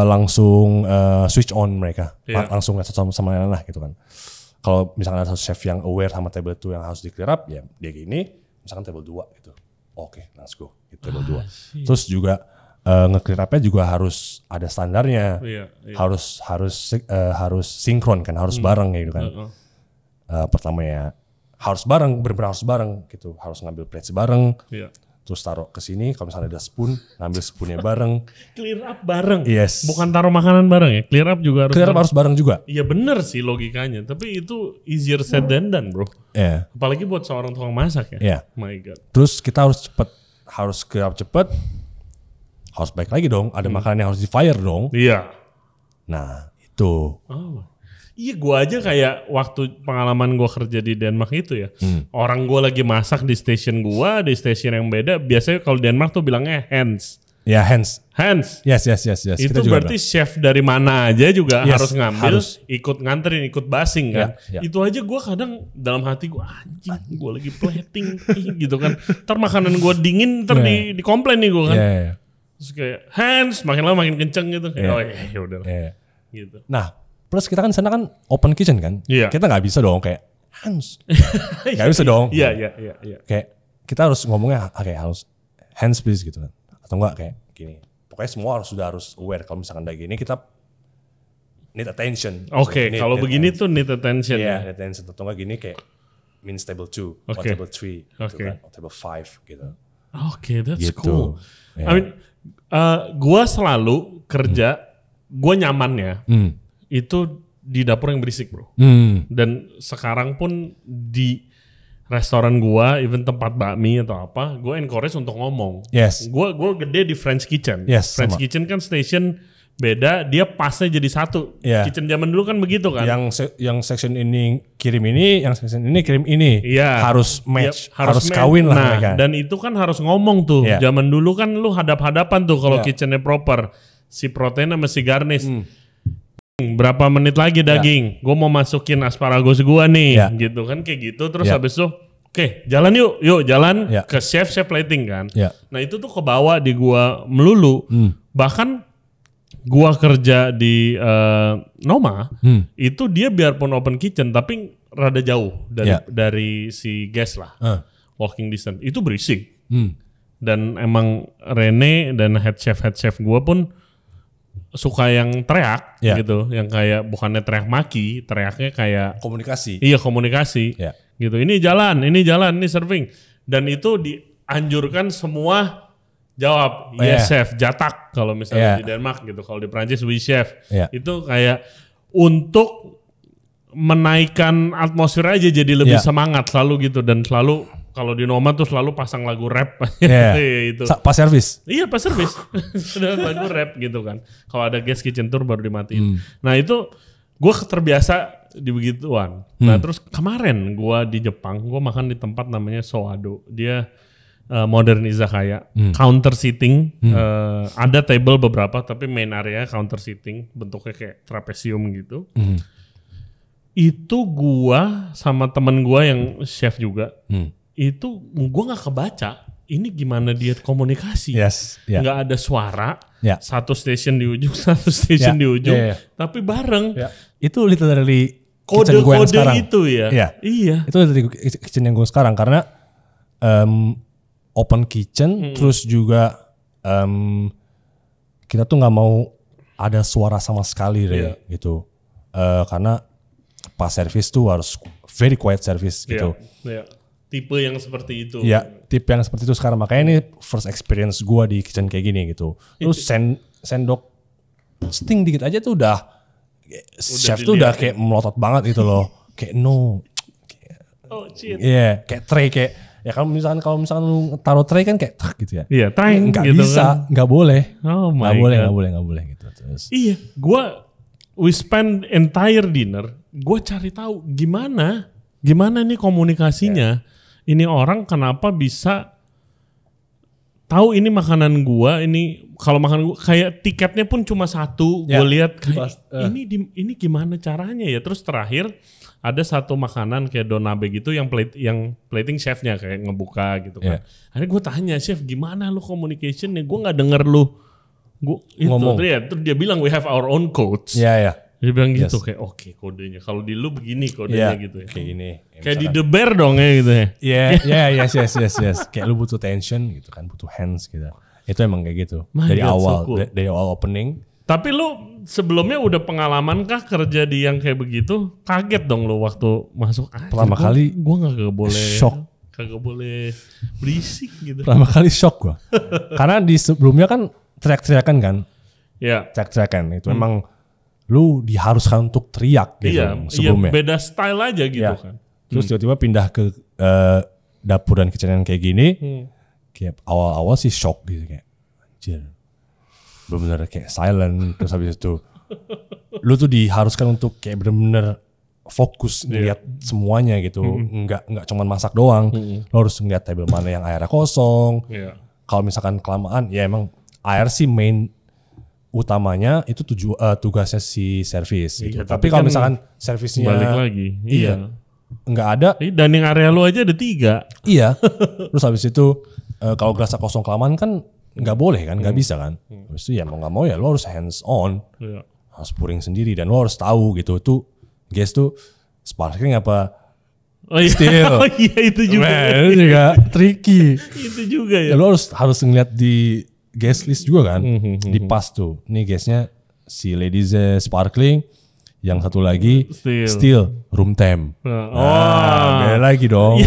Speaker 1: langsung switch on mereka,
Speaker 2: Iya.
Speaker 1: langsung sama lain lah gitu kan. Kalau misalkan ada chef yang aware sama table itu yang harus di clear up, ya dia gini, misalkan table 2 gitu. Oke, let's go. Gitu, table 2. Terus juga nge-clear up-nya juga harus ada standarnya.
Speaker 2: Iya.
Speaker 1: Harus sinkron kan, harus bareng gitu kan. Pertama ya harus bareng, benar-benar harus bareng gitu. Harus ngambil plates bareng.
Speaker 2: Iya.
Speaker 1: Terus taruh ke sini, kalau misalnya ada spoon, ngambil spoonnya bareng.
Speaker 2: Clear up bareng.
Speaker 1: Yes.
Speaker 2: Bukan taruh makanan bareng ya. Clear up juga harus.
Speaker 1: Clear up harus bareng juga.
Speaker 2: Iya bener sih logikanya. Tapi itu easier said than done bro.
Speaker 1: Iya.
Speaker 2: Apalagi buat seorang tukang masak ya.
Speaker 1: Iya.
Speaker 2: My God.
Speaker 1: Terus kita harus cepet, harus clear up cepet. Harus baik lagi dong, ada makanan yang harus di fire dong.
Speaker 2: Iya.
Speaker 1: Nah itu.
Speaker 2: Oh. Iya gue aja kayak waktu pengalaman gue kerja di Denmark itu ya. Orang gue lagi masak di station gue, di station yang beda. Biasanya kalau Denmark tuh bilangnya hands.
Speaker 1: Ya hands.
Speaker 2: Hands.
Speaker 1: Yes.
Speaker 2: Itu
Speaker 1: Kita juga
Speaker 2: berarti chef dari mana aja juga
Speaker 1: Yes,
Speaker 2: harus ngambil,
Speaker 1: harus.
Speaker 2: ikut nganterin, ikut basing kan.
Speaker 1: Ya.
Speaker 2: Itu aja gue kadang dalam hati gue anjing, gue lagi plating gitu kan. Ntar makanan gue dingin, ntar di komplain nih gue kan.
Speaker 1: Iya.
Speaker 2: Terus kayak hands, makin lama makin kenceng gitu. Kayak,
Speaker 1: Iya.
Speaker 2: oh ya udah lah.
Speaker 1: Iya.
Speaker 2: Gitu.
Speaker 1: Nah plus kita kan sana kan open kitchen kan.
Speaker 2: Iya.
Speaker 1: Kita nggak bisa dong kayak hands. Nggak bisa dong.
Speaker 2: Iya.
Speaker 1: Kayak kita harus ngomongnya kayak harus hands please gitu kan. Atau enggak kayak gini. Pokoknya semua harus aware kalau misalkan ada gini kita need attention.
Speaker 2: Oke,
Speaker 1: Need
Speaker 2: kalau begini
Speaker 1: attention.
Speaker 2: tuh need attention.
Speaker 1: Iya,
Speaker 2: ya.
Speaker 1: need attention. Atau enggak gini kayak means table 2 or
Speaker 2: Oke.
Speaker 1: table 3 gitu
Speaker 2: Oke.
Speaker 1: kan. Or table 5 gitu.
Speaker 2: Oke, that's
Speaker 1: Gitu.
Speaker 2: cool.
Speaker 1: Yeah.
Speaker 2: I mean, gue selalu kerja, gue nyamannya itu di dapur yang berisik bro. Dan sekarang pun di restoran gua, even tempat bakmi atau apa, gue encourage untuk ngomong.
Speaker 1: Yes.
Speaker 2: Gue Gede di French Kitchen.
Speaker 1: Yes,
Speaker 2: French
Speaker 1: sama.
Speaker 2: Kitchen kan station beda, dia pasnya jadi satu.
Speaker 1: Yeah.
Speaker 2: Kitchen zaman dulu kan begitu kan.
Speaker 1: Yang section ini kirim ini, yang section ini kirim ini.
Speaker 2: Iya.
Speaker 1: Harus match,
Speaker 2: Yep,
Speaker 1: harus
Speaker 2: match.
Speaker 1: kawin lah
Speaker 2: nah,
Speaker 1: mereka.
Speaker 2: Dan itu kan harus ngomong tuh.
Speaker 1: Iya.
Speaker 2: Zaman dulu kan lu hadap-hadapan tuh kalau
Speaker 1: Iya.
Speaker 2: kitchennya proper. Si protein sama si garnish. Berapa menit lagi daging? Gue mau masukin asparagus gua nih.
Speaker 1: Iya.
Speaker 2: Gitu kan kayak gitu. Terus
Speaker 1: Iya.
Speaker 2: habis itu oke, jalan yuk jalan
Speaker 1: Iya.
Speaker 2: ke chef plating kan.
Speaker 1: Iya.
Speaker 2: Nah itu tuh kebawa di gua melulu. Bahkan gua kerja di Noma, itu dia biarpun open kitchen tapi rada jauh dari
Speaker 1: Iya.
Speaker 2: dari si guest lah. Walking distance. Itu berisik.
Speaker 1: Hmm.
Speaker 2: Dan emang Rene dan head chef gua pun suka yang teriak
Speaker 1: Iya.
Speaker 2: gitu, yang kayak bukannya teriak maki, teriaknya kayak
Speaker 1: Komunikasi.
Speaker 2: iya komunikasi.
Speaker 1: Iya.
Speaker 2: Gitu. Ini jalan, ini serving. Dan itu dianjurkan semua jawab yes chef, jatak kalau misalnya di Denmark gitu. Kalau di Prancis oui chef. Itu kayak untuk menaikkan atmosfer aja jadi lebih semangat selalu gitu, dan selalu kalau di Nomad tuh selalu pasang lagu rap
Speaker 1: itu. Pas servis.
Speaker 2: Iya, pas servis. Sudah lagu rap gitu kan. Kalau ada guest kitchen tour baru dimatiin. Nah, itu gue terbiasa di begituan. Nah, terus kemarin gue di Jepang, gue makan di tempat namanya Soado. Dia modern izakaya, counter seating, ada table beberapa tapi main area counter seating, bentuknya kayak trapesium gitu. Itu gua sama temen gua yang chef juga, itu gua nggak kebaca ini gimana dia komunikasi, nggak ada suara, satu station di ujung, satu station di ujung, tapi bareng.
Speaker 1: Itu literally kitchen gua yang sekarang.
Speaker 2: Itu iya.
Speaker 1: Itu literally kitchen yang gua sekarang karena open kitchen, terus juga kita tuh nggak mau ada suara sama sekali gitu, karena pas service tuh harus very quiet service gitu.
Speaker 2: Tipe yang seperti itu.
Speaker 1: Ya, tipe yang seperti itu sekarang. Makanya ini first experience gua di kitchen kayak gini gitu. Terus sendok sting dikit aja tuh udah chef tuh udah kayak melotot banget gitu loh. Kayak kayak tray kayak ya kalau misalkan lu taruh tray kan kayak gitu ya.
Speaker 2: Iya, tray
Speaker 1: nggak
Speaker 2: gitu
Speaker 1: bisa, nggak boleh.
Speaker 2: Nggak
Speaker 1: boleh gitu. Terus.
Speaker 2: Iya, we spend entire dinner, gue cari tahu gimana nih komunikasinya. Ini orang kenapa bisa tahu ini makanan gue, ini kalau makanan gue kayak tiketnya pun cuma satu, gue lihat ini gimana caranya ya. Terus terakhir ada satu makanan kayak donabe gitu yang plating chefnya kayak ngebuka gitu kan. Akhirnya gue tanya chef gimana lu communicationnya, gue nggak denger lu.
Speaker 1: Ngomong.
Speaker 2: Terus dia bilang we have our own codes. Dia bilang gitu kayak oke, kodenya. Kalau di lu begini kodenya gitu ya.
Speaker 1: Kayak gini.
Speaker 2: Kayak di The Bear dong ya gitu ya.
Speaker 1: Yes. Kayak lu butuh tension gitu kan, butuh hands gitu. Itu emang kayak gitu. Dari awal opening.
Speaker 2: Tapi lu sebelumnya udah pengalaman kah kerja di yang kayak begitu? Kaget dong lu waktu masuk.
Speaker 1: Pertama kali
Speaker 2: gue gak boleh
Speaker 1: shock.
Speaker 2: Kagak boleh berisik gitu.
Speaker 1: Pertama kali shock gue. Karena di sebelumnya kan teriak-teriakan kan. Teriak-teriakan itu emang lu diharuskan untuk teriak gitu sebelumnya.
Speaker 2: Iya, beda style aja gitu kan.
Speaker 1: Terus tiba-tiba pindah ke dapur dan kitchen kayak gini. Kayak awal-awal sih shock gitu kayak anjir. Bener-bener kayak silent. Terus habis itu lu tuh diharuskan untuk kayak bener-bener fokus ngeliat semuanya gitu. Nggak cuman masak doang. Lu harus ngeliat table mana yang airnya kosong. Kalau misalkan kelamaan ya emang air sih main utamanya itu tugasnya si service gitu. Tapi kalau kan misalkan servisnya
Speaker 2: balik lagi.
Speaker 1: Nggak ada.
Speaker 2: Dining area lu aja ada 3.
Speaker 1: Iya. Terus habis itu kalau gelasnya kosong kelamaan kan nggak boleh kan, nggak bisa kan. Habis itu ya mau nggak mau ya lo harus hands on, harus pouring sendiri dan lo harus tahu gitu tuh guys tuh sparkling apa still.
Speaker 2: Itu juga.
Speaker 1: Itu juga tricky.
Speaker 2: Itu juga ya.
Speaker 1: Lo harus ngeliat di guest list juga kan, di pas tuh. Nih guestnya si ladies sparkling, yang satu lagi still room temp. Beda lagi dong.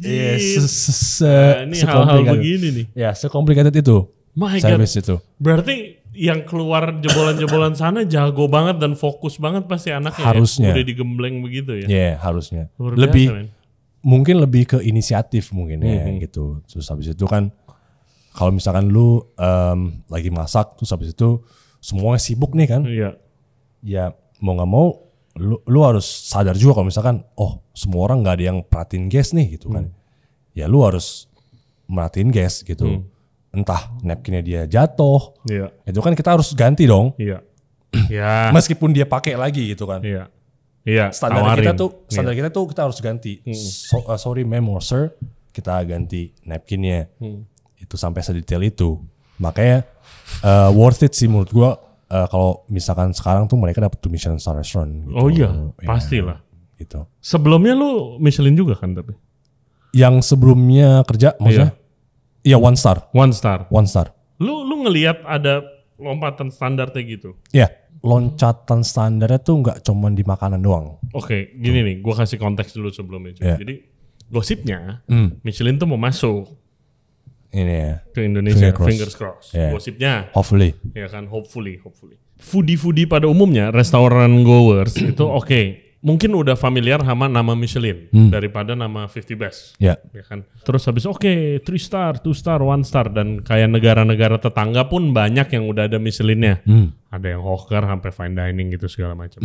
Speaker 2: Ini hal-hal begini nih.
Speaker 1: Ya, sekomplikated itu. Service itu.
Speaker 2: Berarti yang keluar jebolan-jebolan sana jago banget dan fokus banget pasti anaknya.
Speaker 1: Harusnya.
Speaker 2: Udah digembleng begitu ya.
Speaker 1: Iya, harusnya.
Speaker 2: Biasa,
Speaker 1: mungkin lebih ke inisiatif mungkin ya gitu. Terus habis itu kan kalau misalkan lu lagi masak terus habis itu semuanya sibuk nih kan. Ya mau gak mau lu harus sadar juga kalau misalkan semua orang gak ada yang perhatiin guest nih gitu kan. Ya lu harus merhatiin guest gitu. Entah napkinnya dia jatuh. Itu kan kita harus ganti dong. Meskipun dia pakai lagi gitu kan. Standar kita tuh kita harus ganti. Sorry ma'am or sir, kita ganti napkinnya. Itu sampai sedetail itu. Makanya worth it sih menurut gua. Kalau misalkan sekarang tuh mereka dapat tuh Michelin Star Restaurant gitu.
Speaker 2: Oh iya, pastilah.
Speaker 1: Gitu.
Speaker 2: Sebelumnya lu Michelin juga kan tapi?
Speaker 1: Yang sebelumnya kerja maksudnya? Iya, one star.
Speaker 2: Lu ngelihat ada lompatan standarnya gitu?
Speaker 1: Iya, loncatan standarnya tuh nggak cuman di makanan doang.
Speaker 2: Oke, gini nih, gua kasih konteks dulu sebelumnya. Jadi gosipnya Michelin tuh mau masuk.
Speaker 1: ini ya.
Speaker 2: Ke Indonesia,
Speaker 1: Finger
Speaker 2: fingers crossed.
Speaker 1: Yeah.
Speaker 2: Gosipnya.
Speaker 1: Hopefully.
Speaker 2: Ya kan, hopefully. Foodie pada umumnya, restoran goers itu oke. Mungkin udah familiar sama nama Michelin daripada nama 50 Best.
Speaker 1: Ya.
Speaker 2: Ya kan. Terus habis 3 star, 2 star, 1 star dan kayak negara-negara tetangga pun banyak yang udah ada Michelinnya. Ada yang hawker sampai fine dining gitu segala macam.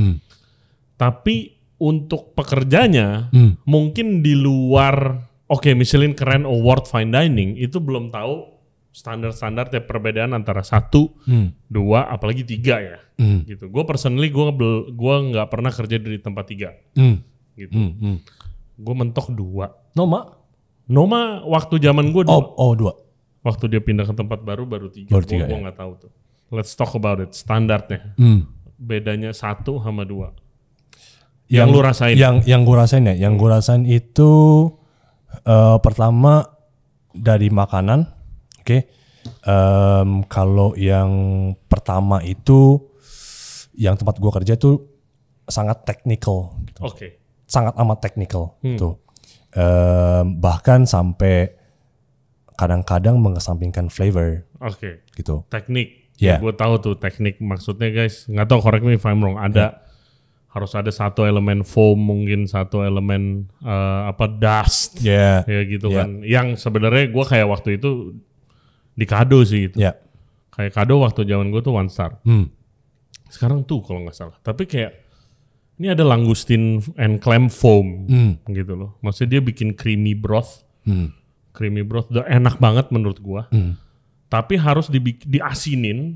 Speaker 2: Tapi untuk pekerjanya mungkin di luar Michelin keren award fine dining itu belum tahu standar-standar perbedaan antara 1, 2, apalagi 3 ya. Gitu. Gue personally gue nggak pernah kerja di tempat 3. Gitu. Gue mentok 2. Noma waktu zaman gue 2.
Speaker 1: Oh 2.
Speaker 2: Waktu dia pindah ke tempat baru 3. Gue nggak tahu tuh. Let's talk about it. Standarnya. Bedanya 1 sama 2. Yang lu rasain?
Speaker 1: Yang gue rasain ya. Yang gue rasain itu pertama dari makanan. Oke, kalau yang pertama itu, yang tempat gua kerja itu sangat technical. Gitu. Sangat amat technical. Gitu. Bahkan sampai kadang-kadang mengesampingkan flavor. Gitu.
Speaker 2: Teknik. Yeah. Gue tahu tuh teknik maksudnya guys. Nggak tahu, correct me if I'm wrong. Harus ada satu elemen foam, mungkin satu elemen dust. Ya gitu kan. Yang sebenarnya gue kayak waktu itu di kado sih itu. Kayak kado waktu zaman gue tuh 1 star. Sekarang 2 kalau nggak salah. Tapi kayak ini ada langoustine and clam foam gitu loh. Maksudnya dia bikin creamy broth. Creamy broth udah enak banget menurut gue. Tapi harus diasinin.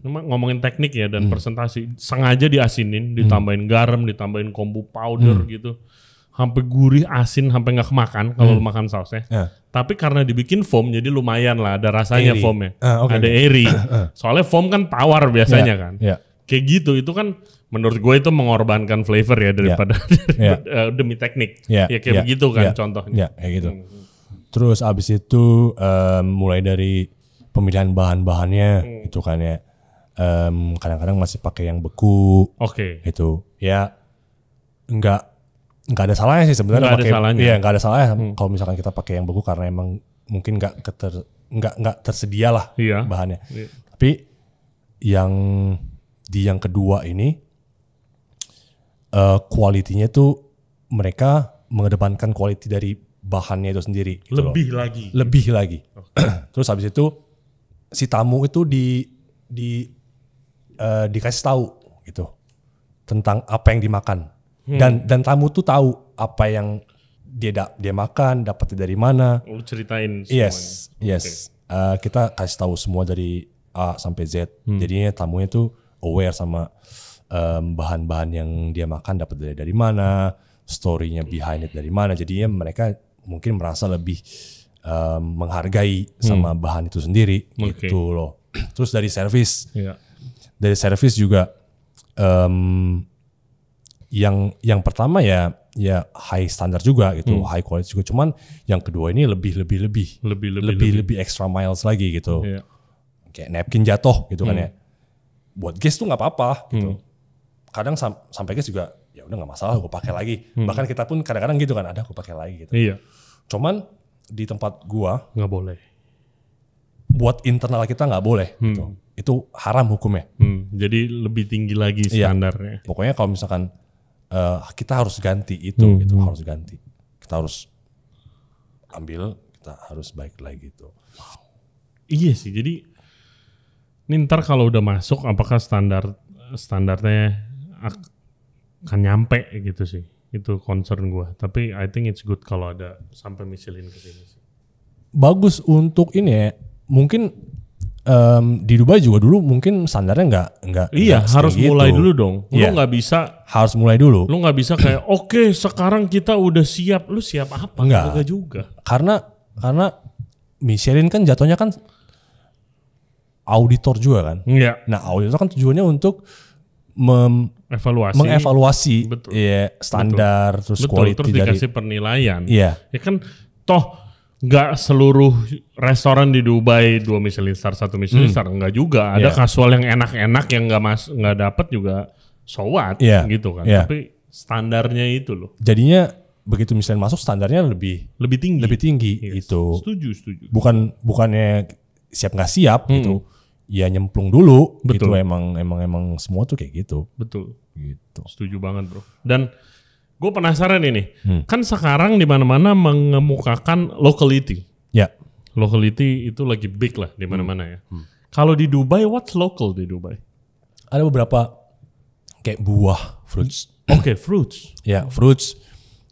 Speaker 2: Ngomongin teknik ya dan presentasi. Sengaja diasinin, ditambahin garam, ditambahin kombu powder gitu. Sampai gurih, asin, sampai nggak kemakan kalau lu makan sausnya. Tapi karena dibikin foam, jadi lumayan lah, ada rasanya airy. Foamnya. Ada airy. Soalnya foam kan tawar biasanya kan. Kayak gitu, itu kan menurut gue itu mengorbankan flavor ya daripada demi teknik. Kayak begitu kan contohnya.
Speaker 1: Kayak gitu. Terus abis itu mulai dari pemilihan bahan-bahannya itu kan ya. Kadang-kadang masih pakai yang beku. Itu ya nggak ada salahnya sih sebenarnya. Nggak ada salahnya kalau misalkan kita pakai yang beku karena emang mungkin nggak tersedia lah bahannya. Tapi yang kedua ini kualitinya tuh mereka mengedepankan quality dari bahannya itu sendiri. Gitu lebih lagi. Terus habis itu si tamu itu dikasih tahu gitu tentang apa yang dimakan. Dan tamu tuh tahu apa yang dia makan, dapatnya dari mana.
Speaker 2: Lu ceritain semuanya.
Speaker 1: Yes. Kita kasih tahu semua dari A sampai Z. Jadinya tamunya tuh aware sama bahan-bahan yang dia makan dapat dari mana, story-nya behind it dari mana. Jadinya mereka mungkin merasa lebih menghargai sama bahan itu sendiri gitu loh. Terus dari service. Dari service juga yang pertama ya high standard juga gitu, high quality juga. Cuman yang kedua ini lebih extra miles lagi gitu. Kayak napkin jatuh gitu kan ya. Buat guest tuh nggak apa-apa gitu. Kadang sampai guest juga ya udah nggak masalah, gue pakai lagi. Bahkan kita pun kadang-kadang gitu kan, ada gue pakai lagi gitu. Cuman di tempat gua
Speaker 2: nggak boleh.
Speaker 1: Buat internal kita nggak boleh gitu. Itu haram hukumnya.
Speaker 2: Jadi lebih tinggi lagi standarnya.
Speaker 1: Pokoknya kalau misalkan kita harus ganti itu gitu, harus ganti. Kita harus ambil, kita harus baik lagi gitu.
Speaker 2: Iya sih, jadi ini ntar kalau udah masuk apakah standarnya akan nyampe gitu sih. Itu concern gue. Tapi I think it's good kalau ada sampai Michelin ke sini sih.
Speaker 1: Bagus untuk ini ya. Mungkin di Dubai juga dulu mungkin standarnya nggak
Speaker 2: harus
Speaker 1: gitu.
Speaker 2: Mulai dulu dong. Lu nggak bisa
Speaker 1: harus mulai dulu.
Speaker 2: Lu nggak bisa kayak oke, sekarang kita udah siap. Lu siap apa? Enggak juga. Karena
Speaker 1: Michelin kan jatuhnya kan auditor juga kan. Nah auditor kan tujuannya untuk mengevaluasi standar.
Speaker 2: Betul.
Speaker 1: Terus quality
Speaker 2: terus dikasih penilaian.
Speaker 1: Ya
Speaker 2: kan toh nggak seluruh restoran di Dubai 2 Michelin star, 1 Michelin star, nggak juga. Ada casual yang enak-enak yang nggak dapat juga so what gitu kan. Tapi standarnya itu loh.
Speaker 1: Jadinya begitu Michelin masuk standarnya lebih tinggi
Speaker 2: Yes.
Speaker 1: itu.
Speaker 2: Setuju.
Speaker 1: Bukannya siap nggak siap gitu. Ya nyemplung dulu.
Speaker 2: Betul.
Speaker 1: Gitu emang semua tuh kayak gitu.
Speaker 2: Betul.
Speaker 1: Gitu.
Speaker 2: Setuju banget bro. Dan gue penasaran ini, kan sekarang di mana-mana mengemukakan locality.
Speaker 1: Ya.
Speaker 2: Locality itu lagi big lah di mana-mana ya. Kalau di Dubai, what's local di Dubai?
Speaker 1: Ada beberapa kayak buah, fruits.
Speaker 2: Oke, fruits.
Speaker 1: Ya, fruits.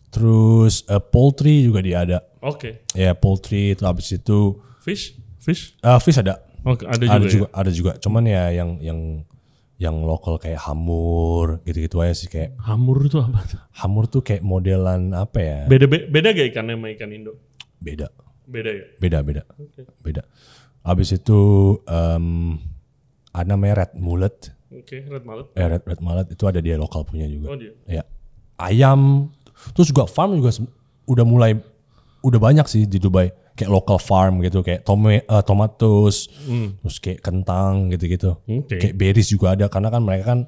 Speaker 1: Terus poultry juga dia ada.
Speaker 2: Oke.
Speaker 1: Ya, poultry itu habis itu
Speaker 2: Fish?
Speaker 1: fish ada.
Speaker 2: Oke, ada juga.
Speaker 1: Ada juga. Cuman ya yang lokal kayak hamur gitu-gitu aja sih kayak.
Speaker 2: Hamur itu apa tuh?
Speaker 1: Hamur tuh kayak modelan apa ya?
Speaker 2: Beda gak ikannya sama ikan Indo?
Speaker 1: Beda.
Speaker 2: Beda ya?
Speaker 1: Beda.
Speaker 2: Oke.
Speaker 1: Beda. Habis itu ada namanya red mullet.
Speaker 2: Oke, red mallet.
Speaker 1: Red mullet itu ada dia lokal punya juga.
Speaker 2: Oh dia.
Speaker 1: Ya. Ayam. Terus juga farm juga udah banyak sih di Dubai. Kayak local farm gitu, kayak tomatos, terus kayak kentang gitu-gitu.
Speaker 2: Oke.
Speaker 1: Kayak berries juga ada karena kan mereka kan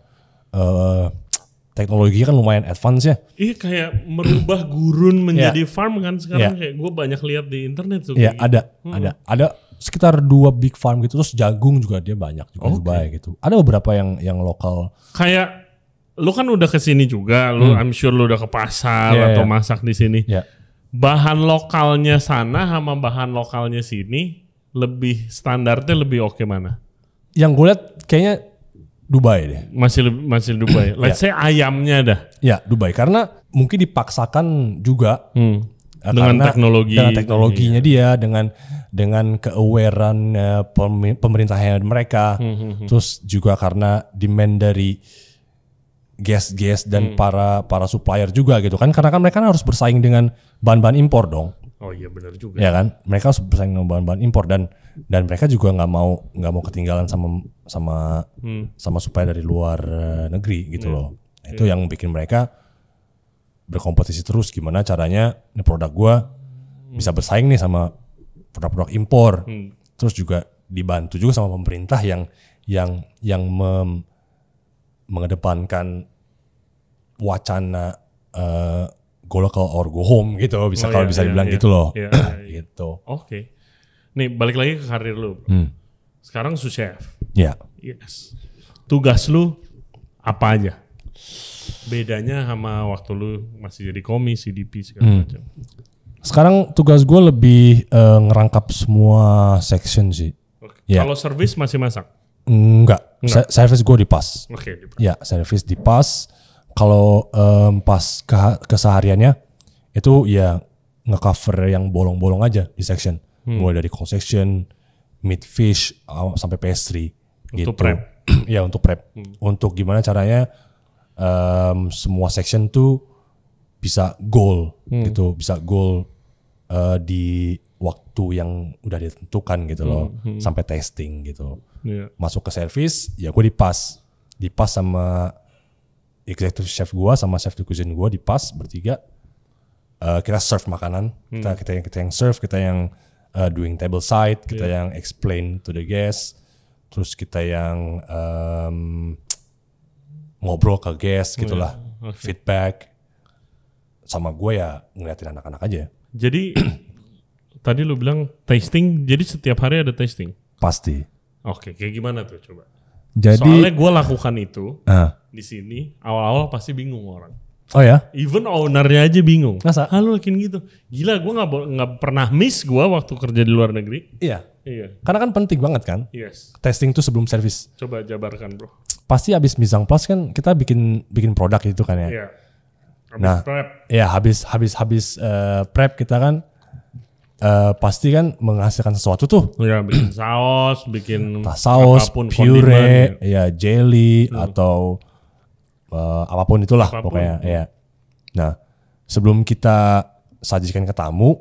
Speaker 1: teknologi kan lumayan advance ya.
Speaker 2: Iya kayak merubah gurun menjadi farm kan sekarang kayak gue banyak lihat di internet tuh.
Speaker 1: Iya,
Speaker 2: kayak
Speaker 1: ada sekitar 2 big farm gitu, terus jagung juga dia banyak juga di Dubai gitu. Ada beberapa yang lokal.
Speaker 2: Kayak lu kan udah kesini juga, lu I'm sure lu udah ke pasar atau masak di sini.
Speaker 1: Ya.
Speaker 2: Bahan lokalnya sana sama bahan lokalnya sini lebih standarnya lebih oke mana?
Speaker 1: Yang gue lihat kayaknya Dubai deh.
Speaker 2: Masih Dubai. Let's say ayamnya dah.
Speaker 1: Ya, Dubai karena mungkin dipaksakan juga
Speaker 2: Dengan
Speaker 1: teknologinya dia, dengan ke-awarean pemerintahnya mereka. Terus juga karena demand dari guest dan para supplier juga gitu kan, karena kan mereka harus bersaing dengan bahan-bahan impor dong.
Speaker 2: Oh iya benar juga.
Speaker 1: Ya kan, mereka harus bersaing dengan bahan-bahan impor dan mereka juga nggak mau ketinggalan sama supplier dari luar negeri gitu loh. Itu yang bikin mereka berkompetisi terus, gimana caranya nih produk gua bisa bersaing nih sama produk-produk impor. Terus juga dibantu juga sama pemerintah yang mengedepankan wacana go local or go home gitu, bisa bisa dibilang gitu loh. Gitu.
Speaker 2: Oke. Nih balik lagi ke karir lu. Sekarang sous chef.
Speaker 1: Ya.
Speaker 2: Yes. Tugas lu apa aja? Bedanya sama waktu lu masih jadi komi, CDP segala macam.
Speaker 1: Sekarang tugas gue lebih ngerangkap semua section sih.
Speaker 2: Okay.
Speaker 1: Ya.
Speaker 2: Kalau service masih masak?
Speaker 1: Enggak. Service gue di pas.
Speaker 2: Oke.
Speaker 1: Ya, service di pas. Kalau pas kesehariannya itu ya ngecover yang bolong-bolong aja di section. Mulai dari cold section, meat, fish, sampai pastry.
Speaker 2: Untuk
Speaker 1: gitu.
Speaker 2: prep.
Speaker 1: Ya, untuk prep. Untuk gimana caranya semua section tuh bisa goal gitu, bisa goal di waktu yang udah ditentukan gitu loh, sampai testing gitu.
Speaker 2: Yeah.
Speaker 1: Masuk ke service, ya gue di pas sama executive chef gue sama chef de cuisine gue di pas bertiga. Kita serve makanan, kita yang serve, kita yang doing table side, kita yang explain to the guest, terus kita yang ngobrol ke guest gitulah, feedback. Sama gue ya ngeliatin anak-anak aja.
Speaker 2: Jadi tadi lu bilang tasting, jadi setiap hari ada tasting?
Speaker 1: Pasti.
Speaker 2: Oke, kayak gimana tuh coba?
Speaker 1: Jadi,
Speaker 2: soalnya gue lakukan itu
Speaker 1: di
Speaker 2: sini, awal-awal pasti bingung orang.
Speaker 1: Oh ya?
Speaker 2: Even ownernya aja bingung.
Speaker 1: Masa?
Speaker 2: Lu lakuin gitu? Gila, gue nggak pernah miss gue waktu kerja di luar negeri.
Speaker 1: Iya.
Speaker 2: Iya.
Speaker 1: Karena kan penting banget kan?
Speaker 2: Yes.
Speaker 1: Testing tuh sebelum service.
Speaker 2: Coba jabarkan bro.
Speaker 1: Pasti abis mise en place kan kita bikin produk itu kan ya.
Speaker 2: Iya.
Speaker 1: Nah,
Speaker 2: prep.
Speaker 1: Ya habis prep kita kan pasti kan menghasilkan sesuatu tuh.
Speaker 2: Ya bikin saus, bikin
Speaker 1: saus,
Speaker 2: apapun,
Speaker 1: puree, ya jelly atau apapun itulah pokoknya. Ya. Nah, sebelum kita sajikan ke tamu,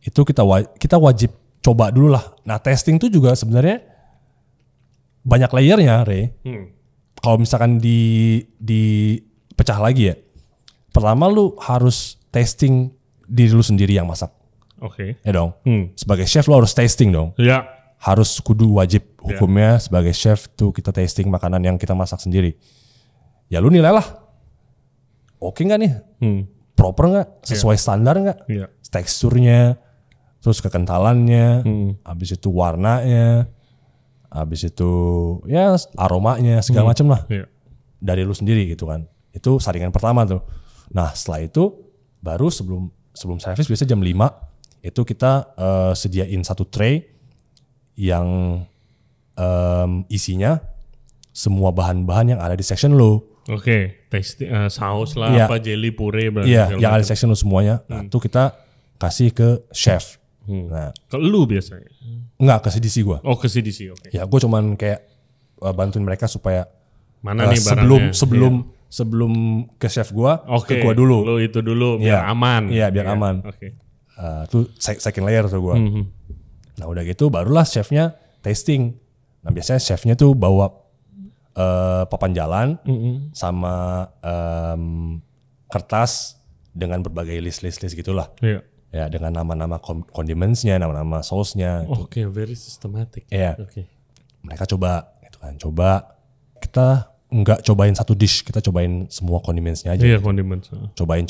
Speaker 1: itu kita wajib coba dulu lah. Nah, testing tuh juga sebenarnya banyak layernya, Re. Kalau misalkan di pecah lagi ya. Pertama lu harus testing diri lu sendiri yang masak.
Speaker 2: Oke.
Speaker 1: Ya dong. Sebagai chef lu harus tasting dong.
Speaker 2: Ya.
Speaker 1: Harus kudu wajib hukumnya sebagai chef tuh kita tasting makanan yang kita masak sendiri. Ya lu nilai lah. Oke nggak nih? proper nggak, sesuai standar nggak, teksturnya, terus kekentalannya, habis itu warnanya, habis itu ya aromanya segala macam lah dari lu sendiri gitu kan. Itu saringan pertama tuh. Nah setelah itu baru sebelum servis biasanya jam 5 itu kita sediain satu tray yang isinya semua bahan-bahan yang ada di section lo.
Speaker 2: Oke, saus lah, apa jelly, puree.
Speaker 1: Iya, yang ada di section lo semuanya. Nah itu kita kasih ke chef. Nah,
Speaker 2: ke lu biasanya?
Speaker 1: Enggak, ke CDC gue.
Speaker 2: Oh, ke CDC, oke.
Speaker 1: Ya gue cuman kayak bantuin mereka supaya
Speaker 2: mana nih barangnya?
Speaker 1: Sebelum ke chef gue,
Speaker 2: ke
Speaker 1: gue dulu.
Speaker 2: Lu itu dulu biar aman.
Speaker 1: Iya, biar aman.
Speaker 2: Oke.
Speaker 1: Itu second layer tuh gue. Nah udah gitu barulah chefnya tasting. Nah biasanya chefnya tuh bawa papan jalan sama kertas dengan berbagai list gitulah.
Speaker 2: Iya.
Speaker 1: Ya dengan nama-nama condimentsnya, nama-nama sausnya.
Speaker 2: Oke, very systematic.
Speaker 1: Iya.
Speaker 2: Oke.
Speaker 1: Mereka coba, gitu kan. Coba kita nggak cobain satu dish, kita cobain semua condimentsnya aja.
Speaker 2: Iya,
Speaker 1: gitu.
Speaker 2: condiments.
Speaker 1: Cobain.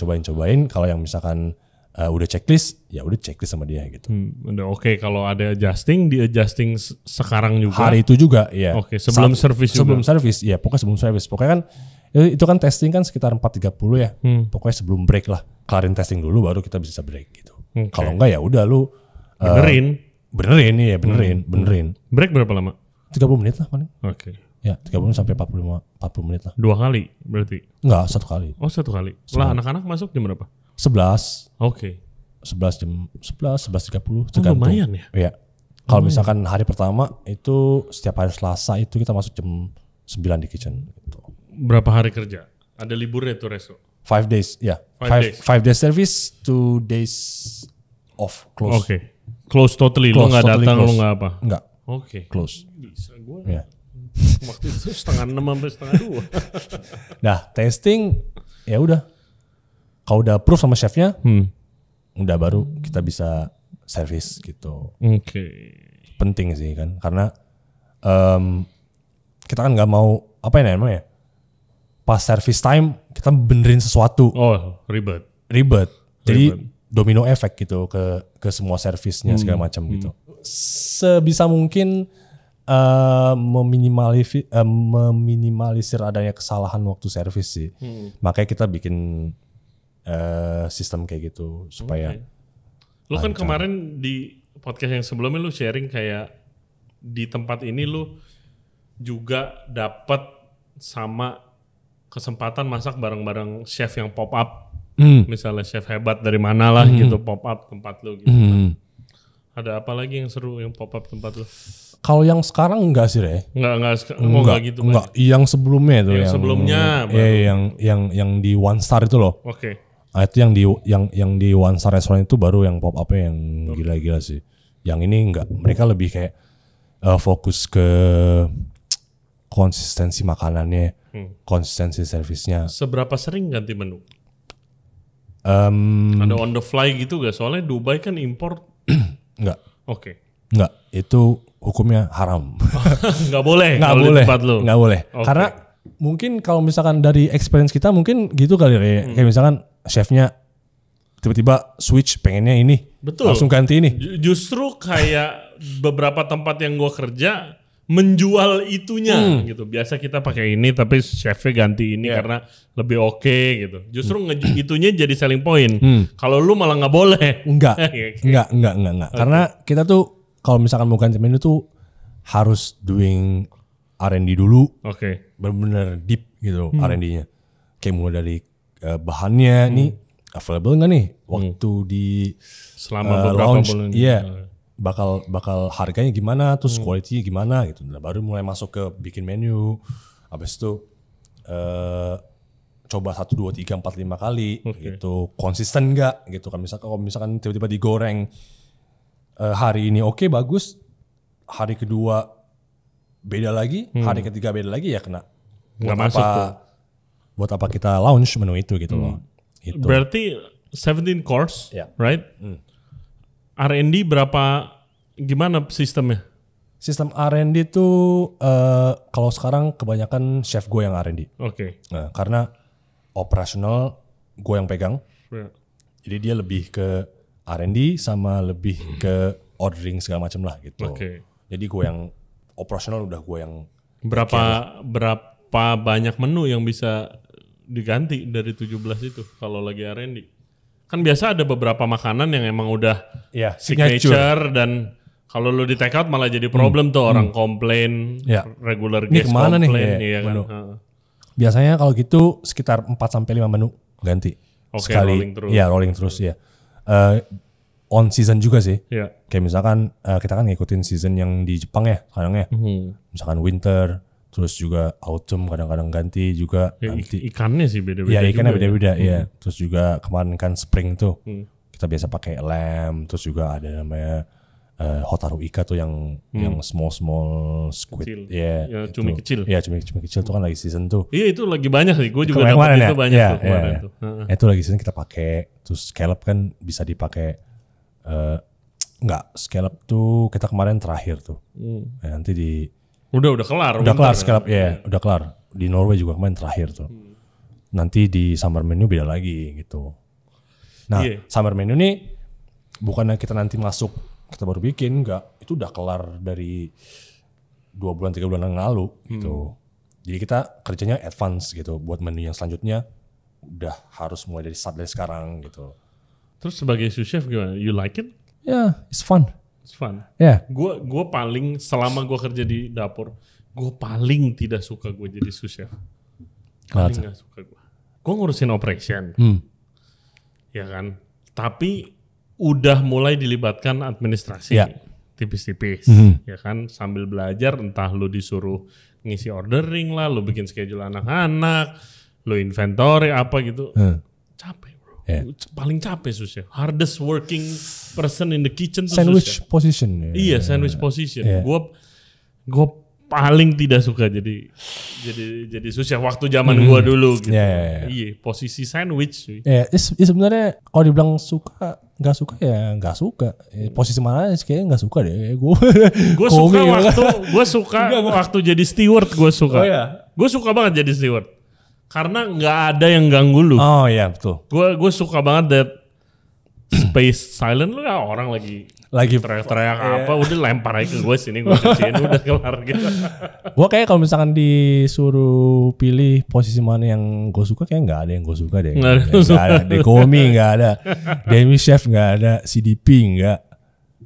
Speaker 1: Kalau yang misalkan udah checklist, ya udah checklist sama dia gitu.
Speaker 2: Udah oke. Kalau ada adjusting, di adjusting sekarang juga.
Speaker 1: Hari itu juga, ya.
Speaker 2: Oke, sebelum service juga.
Speaker 1: Sebelum service, ya pokoknya sebelum service. Pokoknya kan itu kan testing kan sekitar 4.30 ya. Pokoknya sebelum break lah. Kelarin testing dulu baru kita bisa break gitu. Okay. Kalau enggak ya udah lu benerin. Benerin.
Speaker 2: Break berapa lama?
Speaker 1: 30 menit lah paling.
Speaker 2: Oke.
Speaker 1: Ya, 30 sampai 40 menit lah.
Speaker 2: 2 kali berarti?
Speaker 1: Enggak, 1 kali.
Speaker 2: Oh, 1 kali. Lah anak-anak masuk jam berapa?
Speaker 1: 11.
Speaker 2: Oke.
Speaker 1: 11:30
Speaker 2: tergantung. Lumayan ya?
Speaker 1: Iya. Kalau misalkan hari pertama itu setiap hari Selasa itu kita masuk jam 9 di kitchen gitu.
Speaker 2: Berapa hari kerja? Ada liburnya tuh resto?
Speaker 1: 5 days, ya. 5 days service, 2 days off, close.
Speaker 2: Oke. Close totally, lo gak datang, lo gak apa?
Speaker 1: Enggak.
Speaker 2: Oke.
Speaker 1: Close.
Speaker 2: Bisa gue.
Speaker 1: Ya.
Speaker 2: Waktu itu 5:30 sampai 1:30.
Speaker 1: Nah, testing ya udah. Kalau udah approve sama chefnya, udah baru kita bisa service gitu.
Speaker 2: Oke.
Speaker 1: Penting sih kan, karena kita kan nggak mau apa ya namanya, pas service time kita benerin sesuatu.
Speaker 2: Oh, ribet.
Speaker 1: Jadi domino efek gitu ke semua servisnya segala macam gitu. Sebisa mungkin meminimalisir adanya kesalahan waktu servis sih. Makanya kita bikin sistem kayak gitu supaya.
Speaker 2: Lu kan kemarin di podcast yang sebelumnya lu sharing kayak di tempat ini lu juga dapat sama kesempatan masak bareng-bareng chef yang pop up. Misalnya chef hebat dari mana lah gitu pop up tempat lu gitu. Ada apa lagi yang seru yang pop up tempat lu?
Speaker 1: Kalau yang sekarang enggak sih, Re.
Speaker 2: Enggak gitu.
Speaker 1: Enggak, yang sebelumnya itu yang
Speaker 2: sebelumnya.
Speaker 1: Yang di One Star itu loh.
Speaker 2: Oke.
Speaker 1: Nah, itu yang di One Star Restaurant itu baru yang pop up-nya yang gila-gila sih. Yang ini enggak, mereka lebih kayak fokus ke konsistensi makanannya, konsistensi servisnya.
Speaker 2: Seberapa sering ganti menu? Ada on the fly gitu gak? Soalnya Dubai kan import.
Speaker 1: Enggak.
Speaker 2: Oke.
Speaker 1: Enggak, itu hukumnya haram.
Speaker 2: Enggak boleh.
Speaker 1: Enggak boleh. Enggak boleh. Okay. Karena mungkin kalau misalkan dari experience kita mungkin gitu kali ya. Kayak misalkan chefnya tiba-tiba switch pengennya ini.
Speaker 2: Betul.
Speaker 1: Langsung ganti ini.
Speaker 2: Justru kayak beberapa tempat yang gua kerja menjual itunya gitu. Biasa kita pakai ini tapi chefnya ganti ini karena lebih oke gitu. Justru itunya jadi selling point. Kalau lu malah nggak boleh.
Speaker 1: Enggak. Okay. Karena kita tuh kalau misalkan mau ganti menu tuh harus doing R&D dulu.
Speaker 2: Oke.
Speaker 1: Bener-bener deep gitu R&D-nya. Kayak mulai dari bahannya nih available nggak nih waktu di
Speaker 2: selama beberapa bulan.
Speaker 1: Iya. Bakal harganya gimana, terus quality-nya gimana gitu. Nah, baru mulai masuk ke bikin menu. Habis itu coba 1, 2, 3, 4, 5 kali gitu. Konsisten enggak gitu kan. Misalkan tiba-tiba digoreng hari ini oke, bagus. Hari kedua beda lagi, hari ketiga beda lagi ya kena. Buat apa kita launch menu itu gitu loh. Itu.
Speaker 2: Berarti 17 course, right? R&D berapa, gimana sistemnya?
Speaker 1: Sistem R&D tuh kalau sekarang kebanyakan chef gue yang R&D.
Speaker 2: Oke.
Speaker 1: Nah, karena operasional gue yang pegang.
Speaker 2: Yeah.
Speaker 1: Jadi dia lebih ke R&D sama lebih ke ordering segala macam lah gitu.
Speaker 2: Oke.
Speaker 1: Jadi gue yang operasional udah gue yang
Speaker 2: Berapa banyak menu yang bisa diganti dari 17 itu kalau lagi R&D? Kan biasa ada beberapa makanan yang emang udah signature dan kalau lu di take out malah jadi problem tuh orang komplain, regular guest komplain.
Speaker 1: Iya kan? Biasanya kalau gitu sekitar 4 sampai 5 menu ganti.
Speaker 2: Oke,
Speaker 1: sekali.
Speaker 2: rolling terus.
Speaker 1: Iya, rolling terus ya. On season juga sih.
Speaker 2: Iya.
Speaker 1: Kayak misalkan kita kan ngikutin season yang di Jepang ya kadang ya. Misalkan winter, terus juga autumn kadang-kadang ganti juga.
Speaker 2: Ya,
Speaker 1: nanti.
Speaker 2: Ikannya sih beda-beda.
Speaker 1: Iya, ikannya beda-beda ya. Terus juga kemarin kan spring tuh. Kita biasa pakai lamb, terus juga ada namanya Hotaru Ika tuh yang small squid.
Speaker 2: Kecil.
Speaker 1: Ya,
Speaker 2: cumi kecil.
Speaker 1: Iya, cumi kecil tuh kan lagi season tuh.
Speaker 2: Iya, itu lagi banyak sih. Gue juga dapat itu banyak tuh kemarin tuh.
Speaker 1: Itu lagi season kita pakai. Terus scallop kan bisa dipakai enggak, scallop tuh kita kemarin terakhir tuh. Ya, nanti di
Speaker 2: Udah kelar.
Speaker 1: Udah kelar scallop ya, udah kelar. Di Norway juga kemarin terakhir tuh. Nanti di summer menu beda lagi gitu. Nah, summer menu nih bukannya kita nanti masuk kita baru bikin, enggak. Itu udah kelar dari 2 bulan 3 bulan yang lalu gitu. Jadi kita kerjanya advance gitu buat menu yang selanjutnya udah harus mulai dari start dari sekarang gitu.
Speaker 2: Terus sebagai sous chef gimana? You like it?
Speaker 1: Yeah, it's fun.
Speaker 2: It's fun.
Speaker 1: Yeah.
Speaker 2: Gue paling selama gue kerja di dapur, gue paling tidak suka gue jadi sous chef. Paling nggak suka gue. Gue ngurusin operation, ya kan. Tapi udah mulai dilibatkan administrasi, tipis-tipis, ya kan. Sambil belajar, entah lu disuruh ngisi ordering lah, lu bikin schedule anak-anak, lu inventory apa gitu, capek bro. Paling capek sous chef. Hardest working person in the kitchen tuh
Speaker 1: sandwich position.
Speaker 2: Iya, sandwich position. Gue paling tidak suka jadi sous chef waktu zaman gue dulu gitu. Iya, posisi sandwich.
Speaker 1: Sebenarnya kalau dibilang suka nggak suka ya nggak suka. Posisi mana kayaknya nggak suka deh. Gue
Speaker 2: suka waktu jadi steward gue suka. Gue suka banget jadi steward. Karena nggak ada yang ganggu lu.
Speaker 1: Oh iya betul.
Speaker 2: Gue suka banget that space silent lu ya, orang lagi teriak-teriak apa udah lempar aja ke gue sini gue cuciin udah kelar gitu.
Speaker 1: Gue kayak kalau misalkan disuruh pilih posisi mana yang gue suka kayak nggak ada yang gue suka deh. Nggak ada. Dekomi nggak ada. Demi chef nggak ada. CDP nggak.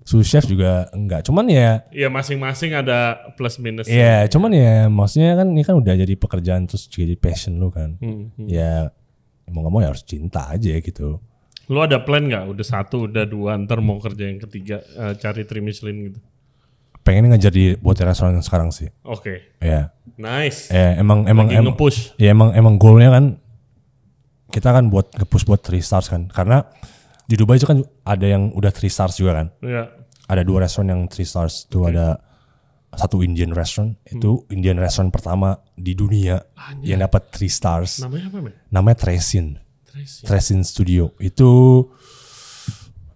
Speaker 1: Sous chef juga enggak. Cuman ya.
Speaker 2: Iya masing-masing ada plus minus.
Speaker 1: Iya cuman ya maksudnya kan ini kan udah jadi pekerjaan terus jadi passion lu kan. Ya mau nggak mau ya harus cinta aja gitu.
Speaker 2: Lu ada plan nggak? Udah 1, udah 2, ntar mau kerja yang ketiga cari 3 Michelin gitu?
Speaker 1: Pengen ngajar buat restoran yang sekarang sih.
Speaker 2: Oke.
Speaker 1: Ya.
Speaker 2: Nice.
Speaker 1: Ya emang
Speaker 2: nge-push.
Speaker 1: Ya emang goalnya kan kita kan buat nge-push buat 3 stars kan. Karena di Dubai itu kan ada yang udah 3 stars juga kan.
Speaker 2: Iya.
Speaker 1: Ada 2 restoran yang 3 stars. Itu ada satu Indian restaurant. Itu Indian restaurant pertama di dunia yang dapat 3 stars.
Speaker 2: Namanya apa, men?
Speaker 1: Namanya Tresin Studio. Itu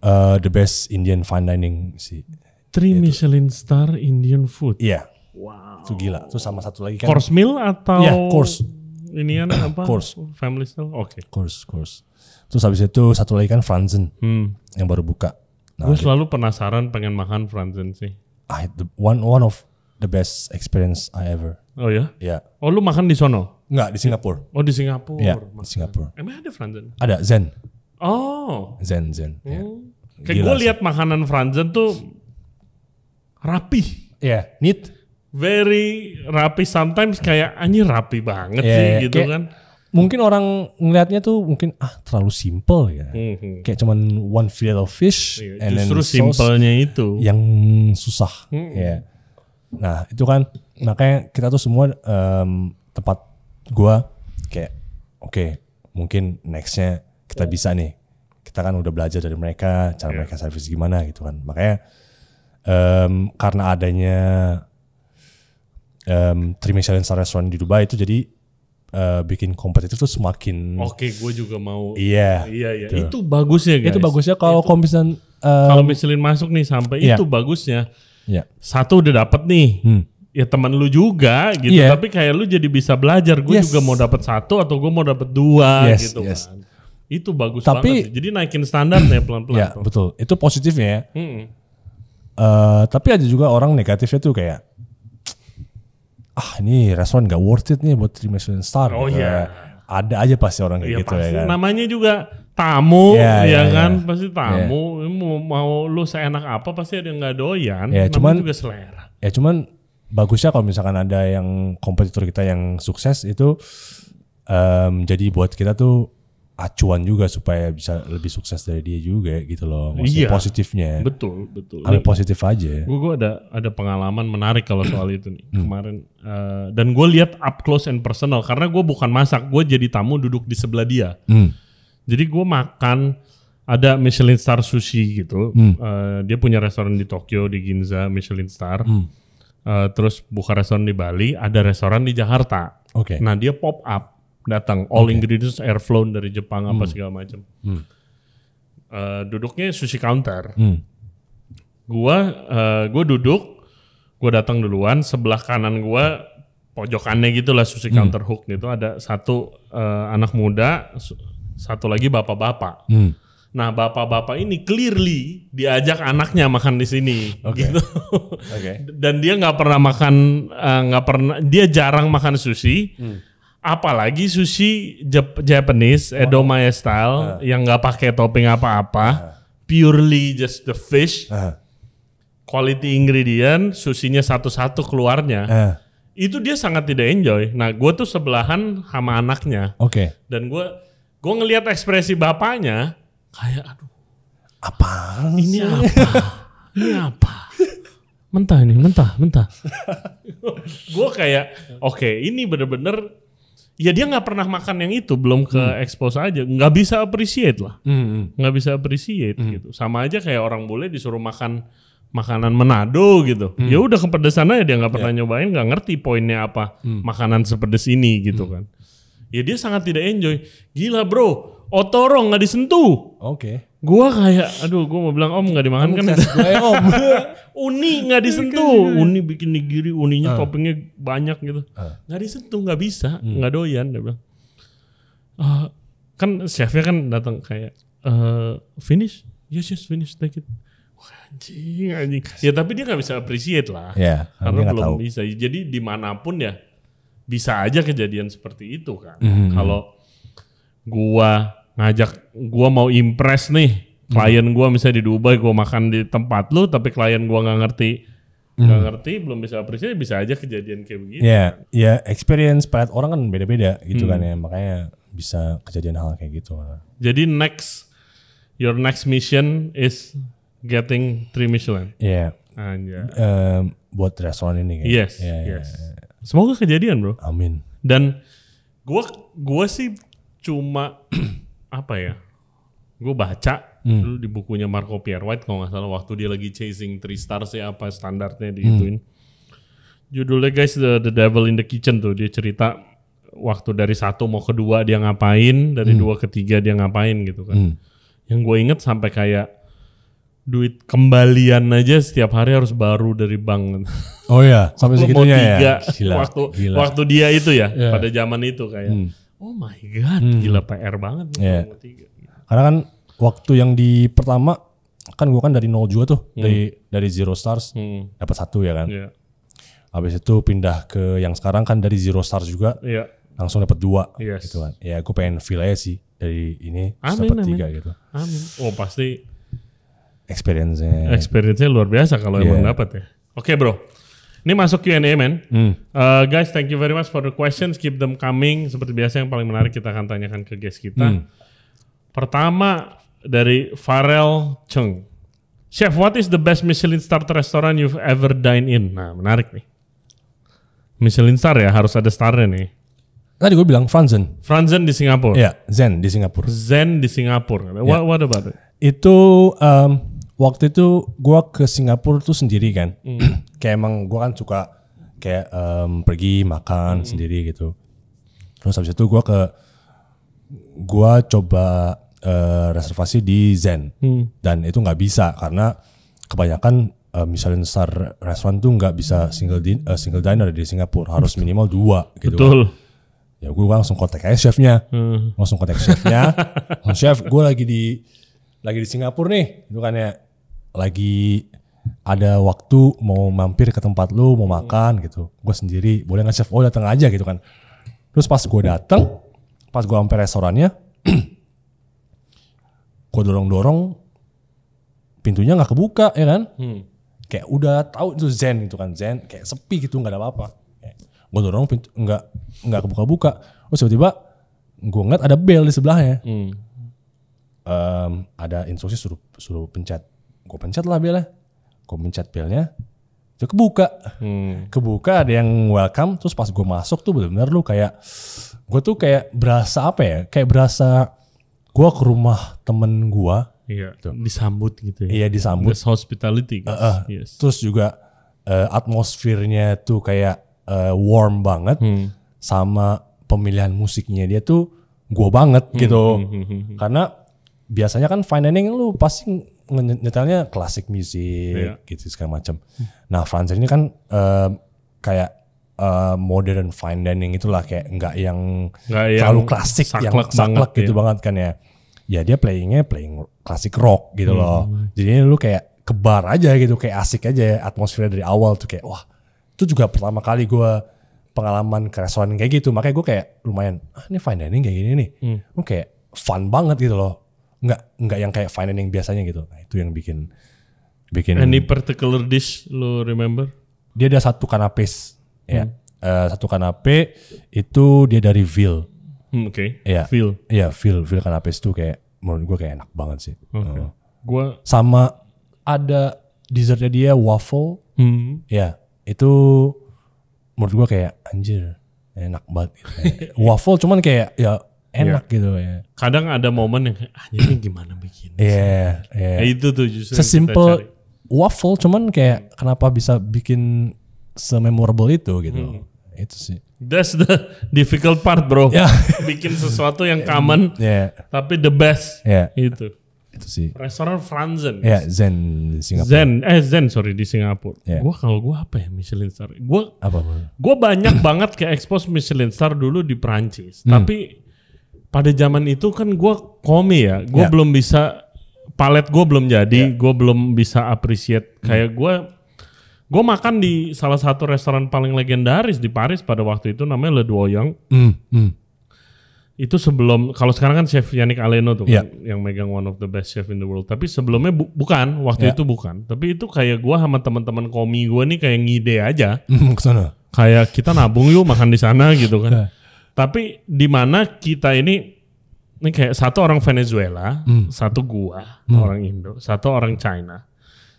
Speaker 1: the best Indian fine dining sih.
Speaker 2: 3 Michelin star Indian food.
Speaker 1: Iya.
Speaker 2: Wow.
Speaker 1: Itu gila. Terus sama satu lagi kan.
Speaker 2: Course meal atau?
Speaker 1: Iya, course.
Speaker 2: Ini apa?
Speaker 1: Course.
Speaker 2: Family style. Oke.
Speaker 1: Course. Terus habis itu satu lagi kan Franzen yang baru buka. Nah,
Speaker 2: gue selalu penasaran pengen makan Franzen sih.
Speaker 1: One of the best experience I ever.
Speaker 2: Oh ya?
Speaker 1: Iya.
Speaker 2: Oh lu makan di sono?
Speaker 1: Enggak, di Singapura.
Speaker 2: Oh di Singapura.
Speaker 1: Iya, di Singapura.
Speaker 2: Emang ada Franzen?
Speaker 1: Ada Zen.
Speaker 2: Oh.
Speaker 1: Zen. Ya.
Speaker 2: Kayak gue lihat makanan Franzen tuh rapi.
Speaker 1: Iya, neat.
Speaker 2: Very rapi, sometimes kayak anjir rapi banget sih gitu kan.
Speaker 1: Mungkin orang ngelihatnya tuh mungkin terlalu simple ya. Kayak cuman one fillet of fish and
Speaker 2: justru
Speaker 1: then
Speaker 2: simpelnya itu
Speaker 1: yang susah. Ya. Nah, itu kan makanya kita tuh semua tempat gua kayak oke, mungkin nextnya kita bisa nih. Kita kan udah belajar dari mereka, cara mereka service gimana gitu kan. Makanya karena adanya 3 Michelin star restaurant di Dubai itu jadi bikin kompetitif tuh semakin
Speaker 2: gue juga mau.
Speaker 1: Iya.
Speaker 2: Itu bagusnya guys.
Speaker 1: Itu bagusnya kalau Michelin
Speaker 2: kalau Michelin masuk nih sampai itu bagusnya. Iya. 1 udah dapet nih. Ya teman lu juga gitu, tapi kayak lu jadi bisa belajar. Gue juga mau dapat 1 atau gue mau dapat 2 gitu kan. Itu bagus banget sih. Jadi naikin standarnya pelan-pelan.
Speaker 1: Ya betul, itu positifnya ya. Tapi ada juga orang negatifnya tuh kayak, ini restoran gak worth it nih buat 3 Michelin star.
Speaker 2: Oh
Speaker 1: gitu.
Speaker 2: iya.
Speaker 1: Ada aja pasti orang kayak gitu
Speaker 2: pasti.
Speaker 1: ya kan.
Speaker 2: Namanya juga tamu kan. Pasti tamu.
Speaker 1: Yeah.
Speaker 2: Mau lu seenak apa pasti ada yang gak doyan.
Speaker 1: Ya, cuman
Speaker 2: juga selera.
Speaker 1: Ya cuman bagusnya kalau misalkan ada yang kompetitor kita yang sukses itu jadi buat kita tuh acuan juga supaya bisa lebih sukses dari dia juga gitu loh. Maksudnya positifnya.
Speaker 2: Betul.
Speaker 1: Ambil positif aja.
Speaker 2: Gue ada pengalaman menarik kalau soal itu nih kemarin. Dan gue lihat up close and personal karena gue bukan masak, gue jadi tamu duduk di sebelah dia. Jadi gue makan ada Michelin Star Sushi gitu. Dia punya restoran di Tokyo di Ginza Michelin Star. Terus buka restoran di Bali, ada restoran di Jakarta. Nah dia pop up. Datang all ingredients air flown dari Jepang apa segala macam. Duduknya sushi counter. Gua duduk, gua datang duluan, sebelah kanan gua pojokannya gitulah sushi counter hook gitu ada satu anak muda, satu lagi bapak-bapak. Nah bapak-bapak ini clearly diajak anaknya makan di sini, gitu. Dan dia nggak pernah dia jarang makan sushi. Apalagi sushi Japanese Edomae style yang nggak pakai topping apa-apa, purely just the fish, quality ingredient, sushinya satu-satu keluarnya. Itu dia sangat tidak enjoy. Nah, gue tuh sebelahan sama anaknya. Dan gue ngelihat ekspresi bapaknya kayak aduh, ini apa? Mentah. Gue kayak ini bener-bener. Ya dia nggak pernah makan yang itu, belum ke expose aja, nggak bisa appreciate lah, nggak bisa appreciate gitu. Sama aja kayak orang bule disuruh makan makanan Manado gitu, ya udah kepedesan aja dia nggak pernah nyobain, nggak ngerti poinnya apa makanan sepedes ini gitu kan. Ya dia sangat tidak enjoy, gila bro, otoro nggak disentuh. Gua kayak, gua mau bilang om nggak dimakan kan? Om. Uni nggak disentuh, uni bikin nigiri, uninya toppingnya banyak gitu, nggak disentuh, nggak bisa, nggak doyan dia bilang. Kan chefnya kan datang kayak finish, yes finish, take it. Wah, anjing. Ya tapi dia nggak bisa appreciate lah, karena belum bisa. Jadi dimanapun ya bisa aja kejadian seperti itu kan. Kalau gua mau impress nih. Klien gue misalnya di Dubai, gue makan di tempat lu, tapi klien gue nggak ngerti, belum bisa appreciate, bisa aja kejadian kayak begini.
Speaker 1: Ya experience palate orang kan beda-beda gitu kan ya, makanya bisa kejadian hal kayak gitu.
Speaker 2: Jadi your next mission is getting 3 Michelin.
Speaker 1: Buat restoran ini kan.
Speaker 2: Yes. Semoga kejadian bro.
Speaker 1: Amin.
Speaker 2: Dan gue sih cuma gue baca dulu di bukunya Marco Pierre White kalau nggak salah waktu dia lagi chasing 3 stars ya apa standarnya digituin. Judulnya guys The Devil in the Kitchen tuh, dia cerita waktu dari 1 mau ke 2 dia ngapain, dari 2 ke 3 dia ngapain gitu kan. Yang gue inget sampai kayak duit kembalian aja setiap hari harus baru dari bank.
Speaker 1: Oh ya, sampai segitunya ya.
Speaker 2: Gila. Waktu dia itu ya pada zaman itu kayak oh my god, gila PR banget.
Speaker 1: Karena kan waktu yang di pertama kan gue kan dari 0 juga tuh, dari 0 stars dapat 1 ya kan. Habis itu pindah ke yang sekarang kan dari 0 stars juga, langsung dapat 2 gitu kan. Ya gue pengen feel aja sih dari ini dapat 3 gitu.
Speaker 2: Amin. Oh pasti
Speaker 1: experience-nya
Speaker 2: luar biasa kalau emang dapat ya. Oke bro. Ini masuk Q&A man. Guys, thank you very much for the questions. Keep them coming. Seperti biasa yang paling menarik kita akan tanyakan ke guest kita. Pertama dari Farel Cheng. Chef, what is the best Michelin star restaurant you've ever dined in? Nah, menarik nih. Michelin star ya, harus ada starnya nih.
Speaker 1: Tadi gue bilang Franzen.
Speaker 2: Franzen di Singapura.
Speaker 1: Iya, Zen di Singapura.
Speaker 2: Zen di Singapura. What about it?
Speaker 1: Itu waktu itu gue ke Singapura tuh sendiri kan. Kayak emang gue kan suka kayak pergi makan sendiri gitu. Terus habis itu gue coba reservasi di Zen dan itu nggak bisa karena kebanyakan Michelin star restoran tuh nggak bisa single diner di Singapura, harus minimal 2 gitu.
Speaker 2: Betul.
Speaker 1: Kan. Ya gue langsung kontak aja chefnya. Langsung kontak chefnya. Chef, gue lagi di Singapura nih. Itu kan ya. Lagi ada waktu mau mampir ke tempat lu, mau makan gitu. Gue sendiri, boleh nggak chef? Oh datang aja gitu kan. Terus pas gue datang, pas gue sampai restorannya, gue dorong-dorong, pintunya nggak kebuka ya kan. Kayak udah tahu itu zen gitu kan, zen kayak sepi gitu, nggak ada apa-apa. Gue dorong pintu nggak kebuka-buka. Terus tiba-tiba gue ngeliat ada bel di sebelahnya. Ada instruksi suruh pencet. Gue pencet lah belnya. Gue pencet belnya, itu kebuka. Kebuka, ada yang welcome. Terus pas gue masuk tuh benar-benar lu kayak, gue tuh kayak berasa apa ya? Kayak berasa gue ke rumah temen gue.
Speaker 2: Iya, gitu. Disambut gitu ya.
Speaker 1: Iya disambut.
Speaker 2: There's hospitality. Yes.
Speaker 1: Terus juga atmosfernya tuh kayak warm banget. Sama pemilihan musiknya dia tuh gue banget gitu. Karena biasanya kan fine dining lu pasti nyetelnya klasik musik gitu segala macam. Nah Franz ini kan kayak modern fine dining itulah, kayak nggak yang terlalu klasik, yang saklek gitu banget kan ya. Ya dia playing klasik rock gitu loh. Jadi lu kayak kebar aja gitu, kayak asik aja ya, atmosfer dari awal tuh kayak wah. Itu juga pertama kali gue pengalaman ke restoran kayak gitu, makanya gue kayak lumayan ini fine dining kayak gini nih. Lu kayak fun banget gitu loh. Nggak yang kayak fine dining biasanya gitu. Nah, itu yang bikin
Speaker 2: Any particular dish lu remember?
Speaker 1: Dia ada satu kanapes ya. Satu kanape itu dia dari Ville.
Speaker 2: Oke.
Speaker 1: Iya.
Speaker 2: Ville.
Speaker 1: Iya, Ville kanapes tuh kayak menurut gue kayak enak banget sih.
Speaker 2: Gua
Speaker 1: sama ada dessertnya dia waffle. Ya, itu menurut gue kayak anjir enak banget gitu. Waffle cuman kayak ya enak gitu ya.
Speaker 2: Kadang ada momen yang ini gimana bikin?
Speaker 1: Iya.
Speaker 2: Itu tuh justru
Speaker 1: sesimpel waffle, cuman kayak kenapa bisa bikin sememorable itu gitu. Itu sih.
Speaker 2: That's the difficult part, bro. Bikin sesuatu yang common, tapi the best. Itu
Speaker 1: sih.
Speaker 2: Restoran Franzen.
Speaker 1: Ya, Zen di Singapura.
Speaker 2: Zen di Singapura. Gua apa ya Michelin Star? Gua banyak banget ke expose Michelin Star dulu di Perancis. Tapi pada zaman itu kan gue komi ya, gue belum bisa, palet gue belum jadi, gue belum bisa appreciate. Kayak gue makan di salah satu restoran paling legendaris di Paris pada waktu itu namanya Le Doyen. Itu sebelum, kalau sekarang kan chef Yannick Aleno tuh kan, yang megang one of the best chef in the world. Tapi sebelumnya bukan, waktu itu bukan. Tapi itu kayak gue sama teman-teman komi gue nih kayak ngide aja.
Speaker 1: Kesana.
Speaker 2: Kayak kita nabung yuk makan di sana gitu kan. Tapi di mana kita ini kayak satu orang Venezuela, satu gua orang Indo, satu orang China,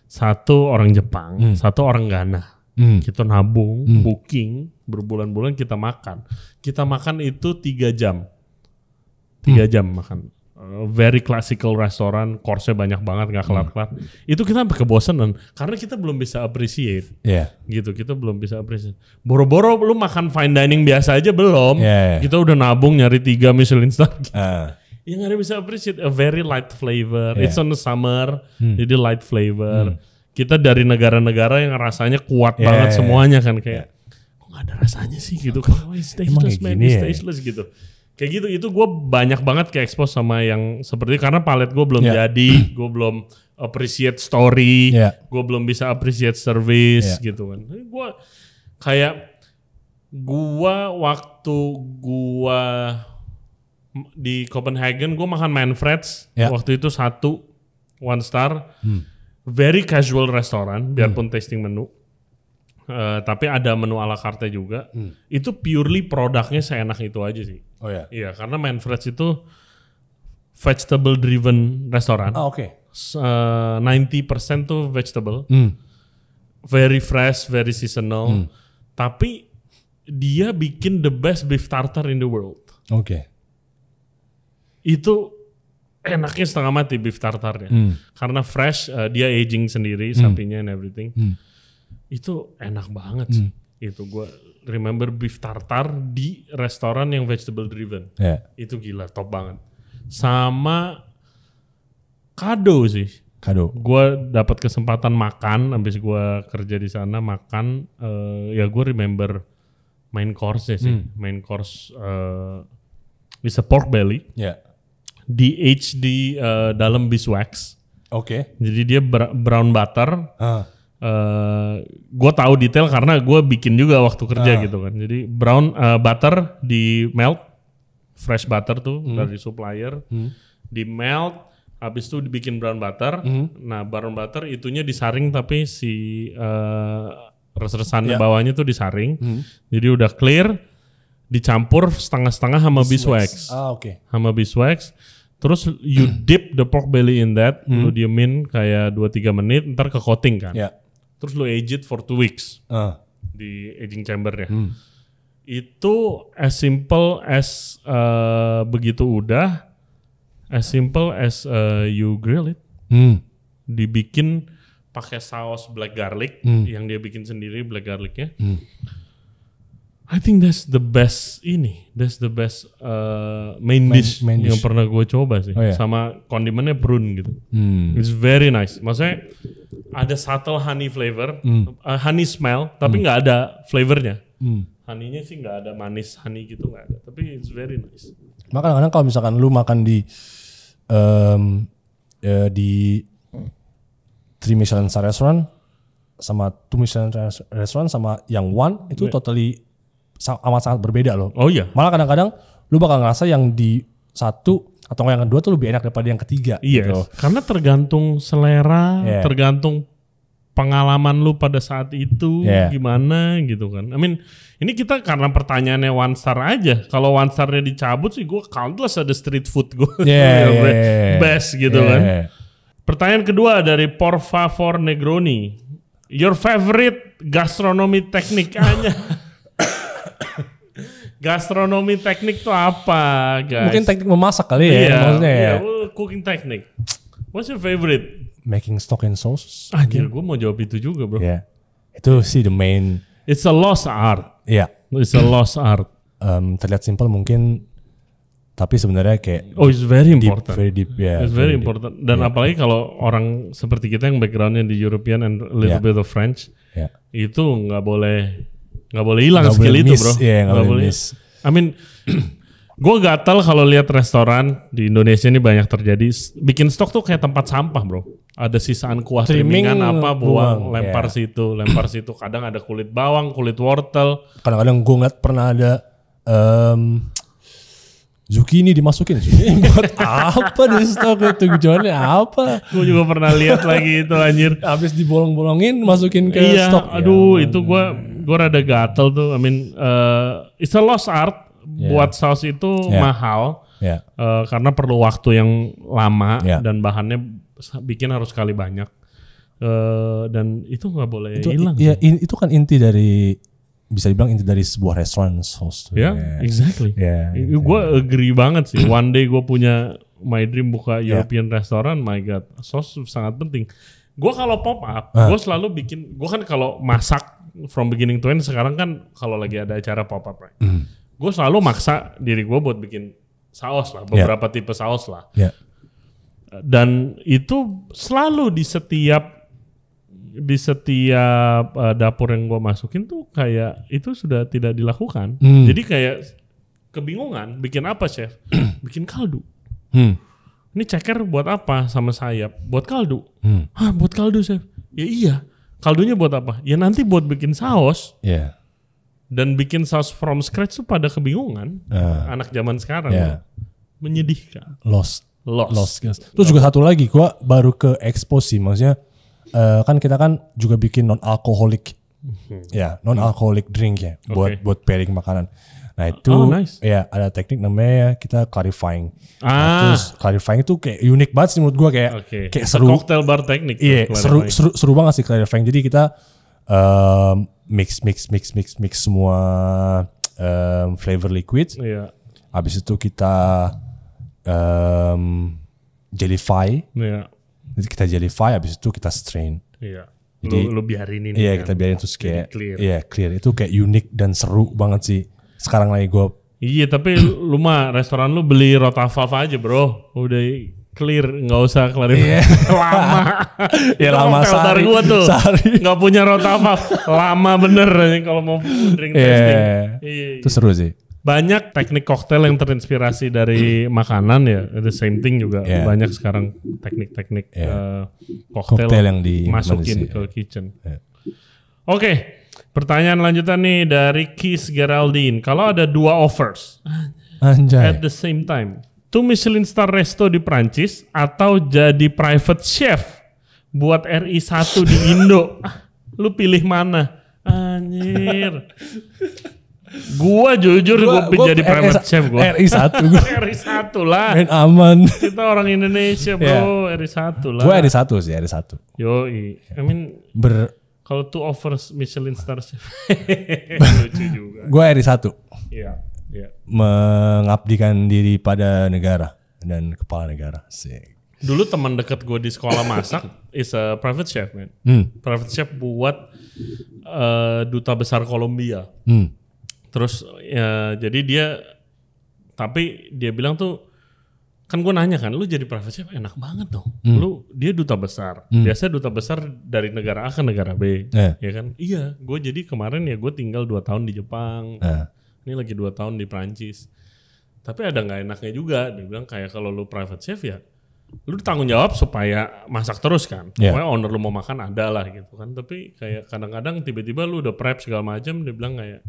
Speaker 2: satu orang Jepang, satu orang Ghana. Kita nabung, booking, berbulan-bulan kita makan. Kita makan itu 3 jam. 3 jam makan. Very classical restoran, course-nya banyak banget, gak kelar-kelar. Itu kita sampai kebosanan karena kita belum bisa appreciate. Gitu, kita belum bisa appreciate. Boro-boro lu makan fine dining biasa aja belum. Kita udah nabung nyari 3 Michelin star. Ya gak ada bisa appreciate. A very light flavor. It's on the summer, jadi light flavor. Kita dari negara-negara yang rasanya kuat banget semuanya kan. Kayak, kok gak ada rasanya sih gitu. Tasteless man, tasteless gitu. Kayak gitu, itu gue banyak banget ke expose sama yang seperti, karena palet gue belum jadi, gue belum appreciate story, gue belum bisa appreciate service gitu kan. Gue kayak, waktu gue di Copenhagen, gue makan Manfred's, waktu itu 1 star, very casual restoran, biarpun tasting menu. Tapi ada menu ala carte juga. Itu purely produknya seenak itu aja sih.
Speaker 1: Oh ya.
Speaker 2: Iya, karena Manfred's itu vegetable driven restoran. 90% tuh vegetable. Very fresh, very seasonal. Tapi dia bikin the best beef tartar in the world. Itu enaknya setengah mati beef tartarnya. Karena fresh, dia aging sendiri, sapinya and everything. Itu enak banget sih. Itu gue remember beef tartar di restoran yang vegetable driven. Itu gila, top banget. Sama kado sih. Gue dapat kesempatan makan, habis gue kerja di sana makan. Ya gue remember main course-nya sih. Main course is a pork belly.
Speaker 1: Ya.
Speaker 2: Di-aged di dalam beeswax.
Speaker 1: Oke.
Speaker 2: Jadi dia brown butter. Gue tahu detail karena gue bikin juga waktu kerja gitu kan. Jadi brown butter di melt, fresh butter tuh dari supplier, di melt, habis itu dibikin brown butter. Nah brown butter itunya disaring tapi si res-resan bawahnya tuh disaring. Jadi udah clear, dicampur setengah-setengah sama beeswax.
Speaker 1: Oke.
Speaker 2: Sama beeswax. Terus you dip the pork belly in that, lu diemin kayak 2-3 menit, ntar ke coating kan.
Speaker 1: Ya.
Speaker 2: Terus lu age it for 2 weeks di aging chambernya. Itu as simple as begitu udah, as simple as you grill it. Dibikin pakai saus black garlic yang dia bikin sendiri, black garlicnya. I think that's the best main dish yang pernah gue coba sih. Sama kondimennya prune gitu. It's very nice. Maksudnya ada subtle honey flavor, honey smell, tapi nggak ada flavornya. Honey-nya sih nggak ada manis honey gitu, nggak ada. Tapi it's very nice.
Speaker 1: Makanya kadang kalau misalkan lu makan di 3 Michelin star restaurant sama 2 Michelin restaurant sama yang 1 itu totally amat sangat berbeda loh.
Speaker 2: Oh iya.
Speaker 1: Malah kadang-kadang lu bakal ngerasa yang di 1 atau yang kedua tuh lebih enak daripada yang ketiga.
Speaker 2: Iya. Gitu. Karena tergantung selera, tergantung pengalaman lu pada saat itu gimana gitu kan. I mean, ini kita karena pertanyaannya 1 star aja. Kalau 1 starnya dicabut sih gue countless ada street food gue best gitu kan. Pertanyaan kedua dari Por Favor Negroni. Your favorite gastronomy teknik aja. Gastronomi teknik tuh apa, guys?
Speaker 1: Mungkin teknik memasak kali ya, maksudnya ya.
Speaker 2: Cooking technique. What's your favorite?
Speaker 1: Making stock and sauce.
Speaker 2: Anjir, gue mau jawab itu juga, bro.
Speaker 1: Yeah. Itu sih the main.
Speaker 2: It's a lost art.
Speaker 1: Iya. Yeah.
Speaker 2: It's a lost art.
Speaker 1: Terlihat simple mungkin, tapi sebenarnya kayak.
Speaker 2: Oh, it's very important.
Speaker 1: Very deep, yeah.
Speaker 2: It's very important. Dan apalagi kalau orang seperti kita yang backgroundnya di European and a little bit of French, itu nggak boleh hilang skill itu, bro.
Speaker 1: Iya, nggak boleh miss.
Speaker 2: I mean, gue gatal kalau lihat restoran di Indonesia ini banyak terjadi. Bikin stok tuh kayak tempat sampah, bro. Ada sisaan kuah trimmingan apa, buang, lempar situ. Kadang ada kulit bawang, kulit wortel.
Speaker 1: Kadang-kadang gue ngeliat pernah ada zucchini dimasukin. Buat apa di stok? Tujuannya apa?
Speaker 2: Gue juga pernah lihat lagi itu, anjir.
Speaker 1: Habis dibolong-bolongin, masukin ke stok.
Speaker 2: Aduh, itu gue rada gatel tuh. I mean, it's a lost art. Buat saus itu mahal. Karena perlu waktu yang lama dan bahannya bikin harus sekali banyak. Dan itu nggak boleh hilang.
Speaker 1: Iya, itu kan inti dari, bisa dibilang inti dari sebuah restoran sauce.
Speaker 2: Exactly. Gue agree banget sih. One day gue punya my dream buka European restaurant. My God, sauce sangat penting. Gue kalau pop up, gue selalu bikin. Gue kan kalau masak from beginning to end, sekarang kan kalau lagi ada acara pop up, right? Gue selalu maksa diri gue buat bikin saus lah, beberapa tipe saus lah. Dan itu selalu di setiap dapur yang gue masukin tuh kayak itu sudah tidak dilakukan. Jadi kayak kebingungan, bikin apa chef? Bikin kaldu. Ini ceker buat apa sama sayap? Buat kaldu. Hah, buat kaldu chef? Ya iya. Kaldunya buat apa? Ya nanti buat bikin saus. Dan bikin saus from scratch tuh pada kebingungan. Anak zaman sekarang. Menyedihkan. Lost.
Speaker 1: Terus juga satu lagi, gue baru ke expose sih, maksudnya kan kita kan juga bikin non-alcoholic, non-alcoholic drink ya, buat pairing makanan. Nah itu, ada teknik namanya kita clarifying. Terus clarifying itu kayak unik banget sih menurut gue, kayak seru.
Speaker 2: Cocktail bar teknik.
Speaker 1: Iya, seru banget sih clarifying. Jadi kita mix semua flavor liquid. Habis itu kita jellify. Jadi kita jellify, habis itu kita strain.
Speaker 2: Jadi lu biarin ini.
Speaker 1: Iya, kita biarin terus kayak clear. Itu kayak unik dan seru banget sih. Sekarang lagi gue.
Speaker 2: Iya, tapi lu mah restoran lu beli rota valve aja, bro. Udah Clear, nggak usah klarifikasi. Lama.
Speaker 1: Ya lama
Speaker 2: Sari. Gua tuh nggak punya Rotavac. Lama bener kalau mau drink tasting. Iya.
Speaker 1: Itu seru sih.
Speaker 2: Banyak teknik koktail yang terinspirasi dari makanan ya. The same thing juga banyak sekarang teknik-teknik koktail yang dimasukin ke kitchen. Oke, pertanyaan lanjutan nih dari Keith Geraldine. Kalau ada 2 offers at the same time, to Michelin Star Resto di Prancis atau jadi private chef buat RI1 di Indo, lu pilih mana? Anjir. Gua jujur gua jadi private chef gua.
Speaker 1: RI1
Speaker 2: RI1 lah.
Speaker 1: Main aman.
Speaker 2: Kita orang Indonesia bro, RI1 lah.
Speaker 1: Gua RI1 sih, RI1.
Speaker 2: Yoi. I mean kalau 2 offers Michelin Star chef. Lucu juga.
Speaker 1: Gua RI1.
Speaker 2: Iya.
Speaker 1: Mengabdikan diri pada negara dan kepala negara.
Speaker 2: Dulu teman dekat gue di sekolah masak is a private chef, man. Private chef buat duta besar Kolombia. Terus ya, jadi dia bilang tuh, kan gue nanya kan, lu jadi private chef enak banget dong. Dia duta besar. Biasanya duta besar dari negara A ke negara B, ya kan? Iya, gue jadi kemarin ya gue tinggal 2 tahun di Jepang. Ini lagi 2 tahun di Prancis. Tapi ada nggak enaknya juga. Dia bilang kayak kalau lu private chef ya, lu tanggung jawab supaya masak terus kan. Pokoknya owner lu mau makan ada lah gitu kan. Tapi kayak kadang-kadang tiba-tiba lu udah prep segala macam, dia bilang kayak,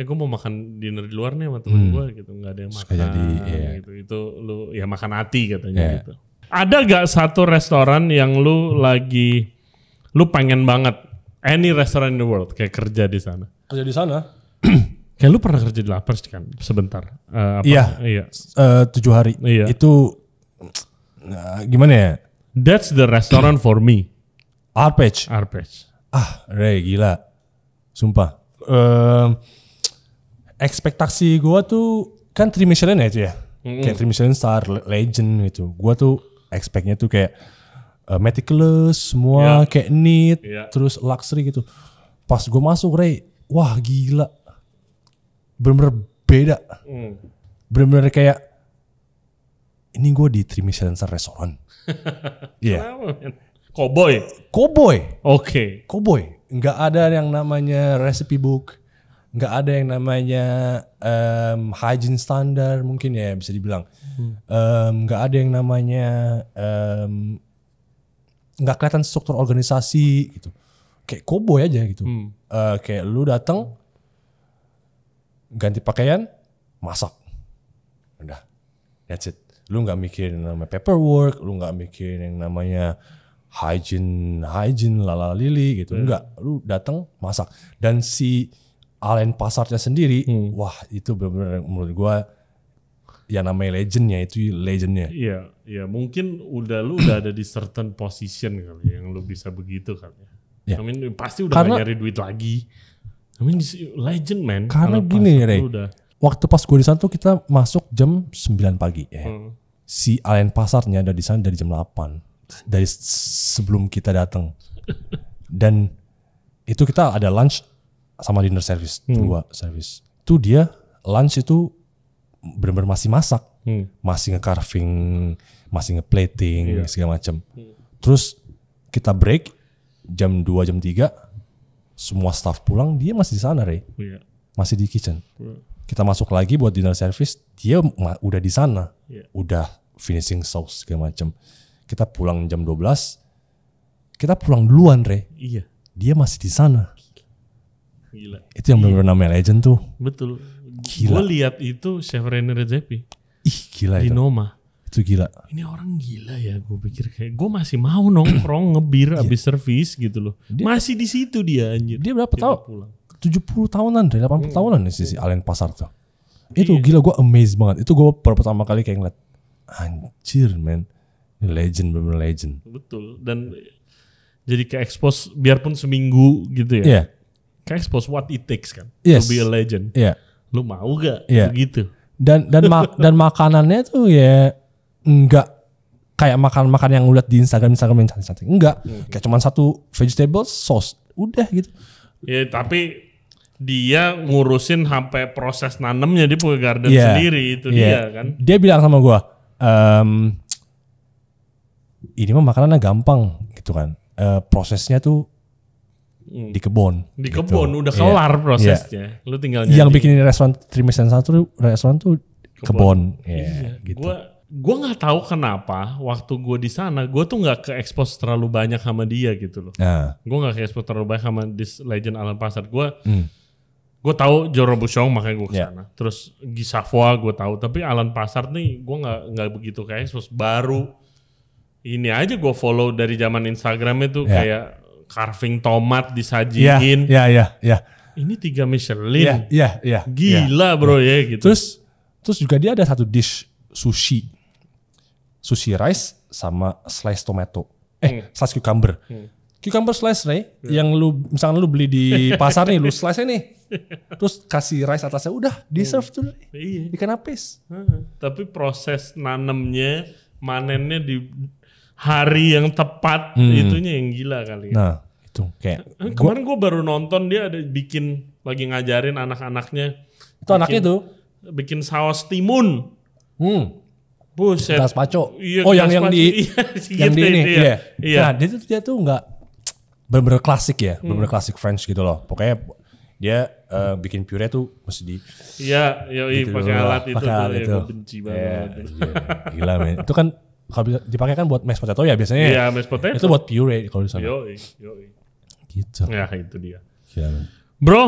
Speaker 2: gue mau makan dinner di luar nih sama temen gue gitu. Nggak ada yang makan gitu. Itu lu ya makan hati katanya gitu. Ada gak satu restoran yang lu pengen banget, any restaurant in the world, kayak kerja di sana?
Speaker 1: Kerja di sana?
Speaker 2: Kayak lu pernah kerja di Lapers kan sebentar?
Speaker 1: Iya. 7 hari. Iya. Itu gimana ya?
Speaker 2: That's the restaurant for me.
Speaker 1: Arpege. Ray gila. Sumpah. Ekspektasi gue tuh kan 3 Michelin ya itu ya. Kayak 3 Michelin Star, Legend gitu. Gue tuh expectnya tuh kayak meticulous, semua kayak neat, terus luxury gitu. Pas gue masuk Ray, wah gila. Bener-bener beda. Bener-bener kayak ini gue di 3 Michelin Star restoran. Iya.
Speaker 2: Cowboy.
Speaker 1: Oke. Cowboy. Nggak ada yang namanya recipe book. Nggak ada yang namanya hygiene standar mungkin ya bisa dibilang. Nggak ada yang namanya nggak kelihatan struktur organisasi gitu. Kayak cowboy aja gitu. Kayak lu datang ganti pakaian, masak. Udah. That's it. Lu gak mikirin namanya paperwork, lu gak mikirin yang namanya hygiene lalalili gitu. Enggak, lu datang masak. Dan si Alain Passardnya sendiri, wah itu benar-benar menurut gua yang namanya legendnya itu legendnya.
Speaker 2: Iya, mungkin lu udah ada di certain position kali yang lu bisa begitu kan ya. I mean, pasti udah gak nyari duit lagi. I mean, legend man.
Speaker 1: Karena gini Ray, waktu pas gue di sana tuh kita masuk jam 9 pagi ya. Si Alain Passardnya ada di sana dari jam 8. Dari sebelum kita datang. Dan itu kita ada lunch sama dinner service, 2 service. Itu dia lunch itu benar-benar masih masak. Masih nge-carving, masih nge-plating, segala macam. Terus kita break jam 2, jam 3. Semua staff pulang, dia masih di sana, Ray. Masih di kitchen. Kita masuk lagi buat dinner service, dia udah di sana. Udah finishing sauce segala macam. Kita pulang jam 12. Kita pulang duluan, Ray.
Speaker 2: Iya.
Speaker 1: Dia masih di sana.
Speaker 2: Gila.
Speaker 1: Itu yang benar-benar namanya legend tuh.
Speaker 2: Betul. Gue lihat itu Chef René Redzepi.
Speaker 1: Gila
Speaker 2: di
Speaker 1: itu.
Speaker 2: Noma.
Speaker 1: Itu gila.
Speaker 2: Ini orang gila ya, gue pikir kayak gue masih mau nongkrong ngebir abis servis gitu loh. Masih di situ dia anjir.
Speaker 1: Dia berapa tahun? 70 tahunan, 80 tahunan nih si Alain Passard tuh. Itu gila, gue amazed banget. Itu gue pertama kali kayak ngeliat, anjir man, ini legend, bener legend.
Speaker 2: Betul. Dan jadi kayak expose biarpun seminggu gitu ya. Kayak expose what it takes kan to be a legend. Lu mau gak begitu? Dan makanannya tuh ya enggak kayak makan yang lihat di Instagram yang cantik-cantik. Enggak. Kayak cuma satu vegetable sauce. Udah gitu. Ya tapi dia ngurusin sampai proses nanemnya, dia punya garden sendiri itu dia kan.
Speaker 1: Dia bilang sama gua, ini mah makanannya gampang gitu kan. Prosesnya tuh di kebun.
Speaker 2: Di kebun udah kelar prosesnya. Lu tinggal
Speaker 1: yang bikin restoran Trimesan satu restoran tuh kebun. Gitu.
Speaker 2: Gue nggak tahu kenapa waktu gue di sana gue tuh nggak ke expose terlalu banyak sama dia gitu loh. Gue nggak ke expose terlalu banyak sama this legend Alan Passard. Gue tahu Joe Robuchon makanya gue kesana. Terus Guy Savoy gue tahu, tapi Alan Passard nih gue nggak begitu ke expose. Baru ini aja gue follow dari zaman Instagram itu kayak carving tomat disajiin. Ini 3 Michelin. Gila bro ya gitu.
Speaker 1: Terus juga dia ada satu dish sushi rice sama slice tomato. Slice cucumber. Cucumber slice nih, yang misalnya lu beli di pasar nih, lu slice nih. Terus kasih rice atasnya, udah di serve tuh. Ikan apis.
Speaker 2: Tapi proses nanemnya, manennya di hari yang tepat, itunya yang gila kali ya.
Speaker 1: Nah, itu kayak
Speaker 2: kemarin gue baru nonton dia ada lagi ngajarin anak-anaknya.
Speaker 1: Itu anaknya tuh
Speaker 2: bikin saus timun. Buset.
Speaker 1: Gazpacho.
Speaker 2: Iya,
Speaker 1: yang di ini.
Speaker 2: Iya.
Speaker 1: Nah, dia tuh nggak bener-bener klasik ya, bener-bener klasik French gitu loh. Pokoknya dia bikin puree tuh mesti di.
Speaker 2: Iya,
Speaker 1: gitu
Speaker 2: pakai alat itu.
Speaker 1: Pakai alat itu.
Speaker 2: Benci banget.
Speaker 1: Gila men. Itu kan kalau dipakai kan buat mashed potato ya biasanya.
Speaker 2: Iya, mashed potato.
Speaker 1: Itu buat puree kalau di sana.
Speaker 2: Yoi.
Speaker 1: Gitu.
Speaker 2: Ya itu dia.
Speaker 1: Gila men.
Speaker 2: Bro,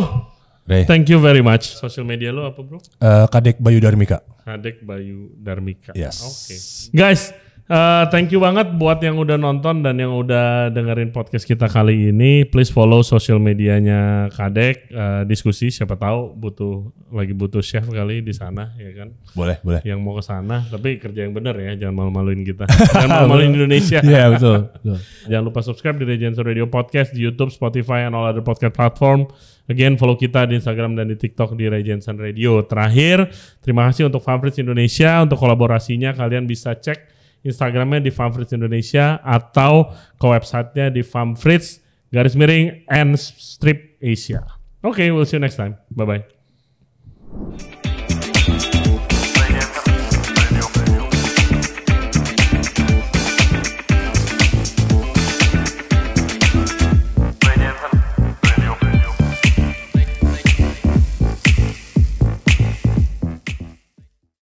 Speaker 2: thank you very much. Sosial media lo apa bro?
Speaker 1: Kadek Bayu Darmika.
Speaker 2: Kadek Bayu Darmika.
Speaker 1: Yes.
Speaker 2: Oke. Guys, thank you banget buat yang udah nonton dan yang udah dengerin podcast kita kali ini. Please follow sosial medianya Kadek. Diskusi, siapa tahu lagi butuh chef kali di sana, ya kan?
Speaker 1: Boleh.
Speaker 2: Yang mau ke sana, tapi kerja yang benar ya, jangan malu-maluin kita. Jangan malu-maluin Indonesia.
Speaker 1: Iya, betul.
Speaker 2: Jangan lupa subscribe di Regency Radio Podcast di YouTube, Spotify, and all other podcast platform. Again, follow kita di Instagram dan di TikTok di Regency Radio. Terakhir, terima kasih untuk Famfritz Indonesia. Untuk kolaborasinya, kalian bisa cek Instagramnya di Famfritz Indonesia atau ke websitenya di Famfritz _and strip Asia. Okay, we'll see you next time. Bye-bye.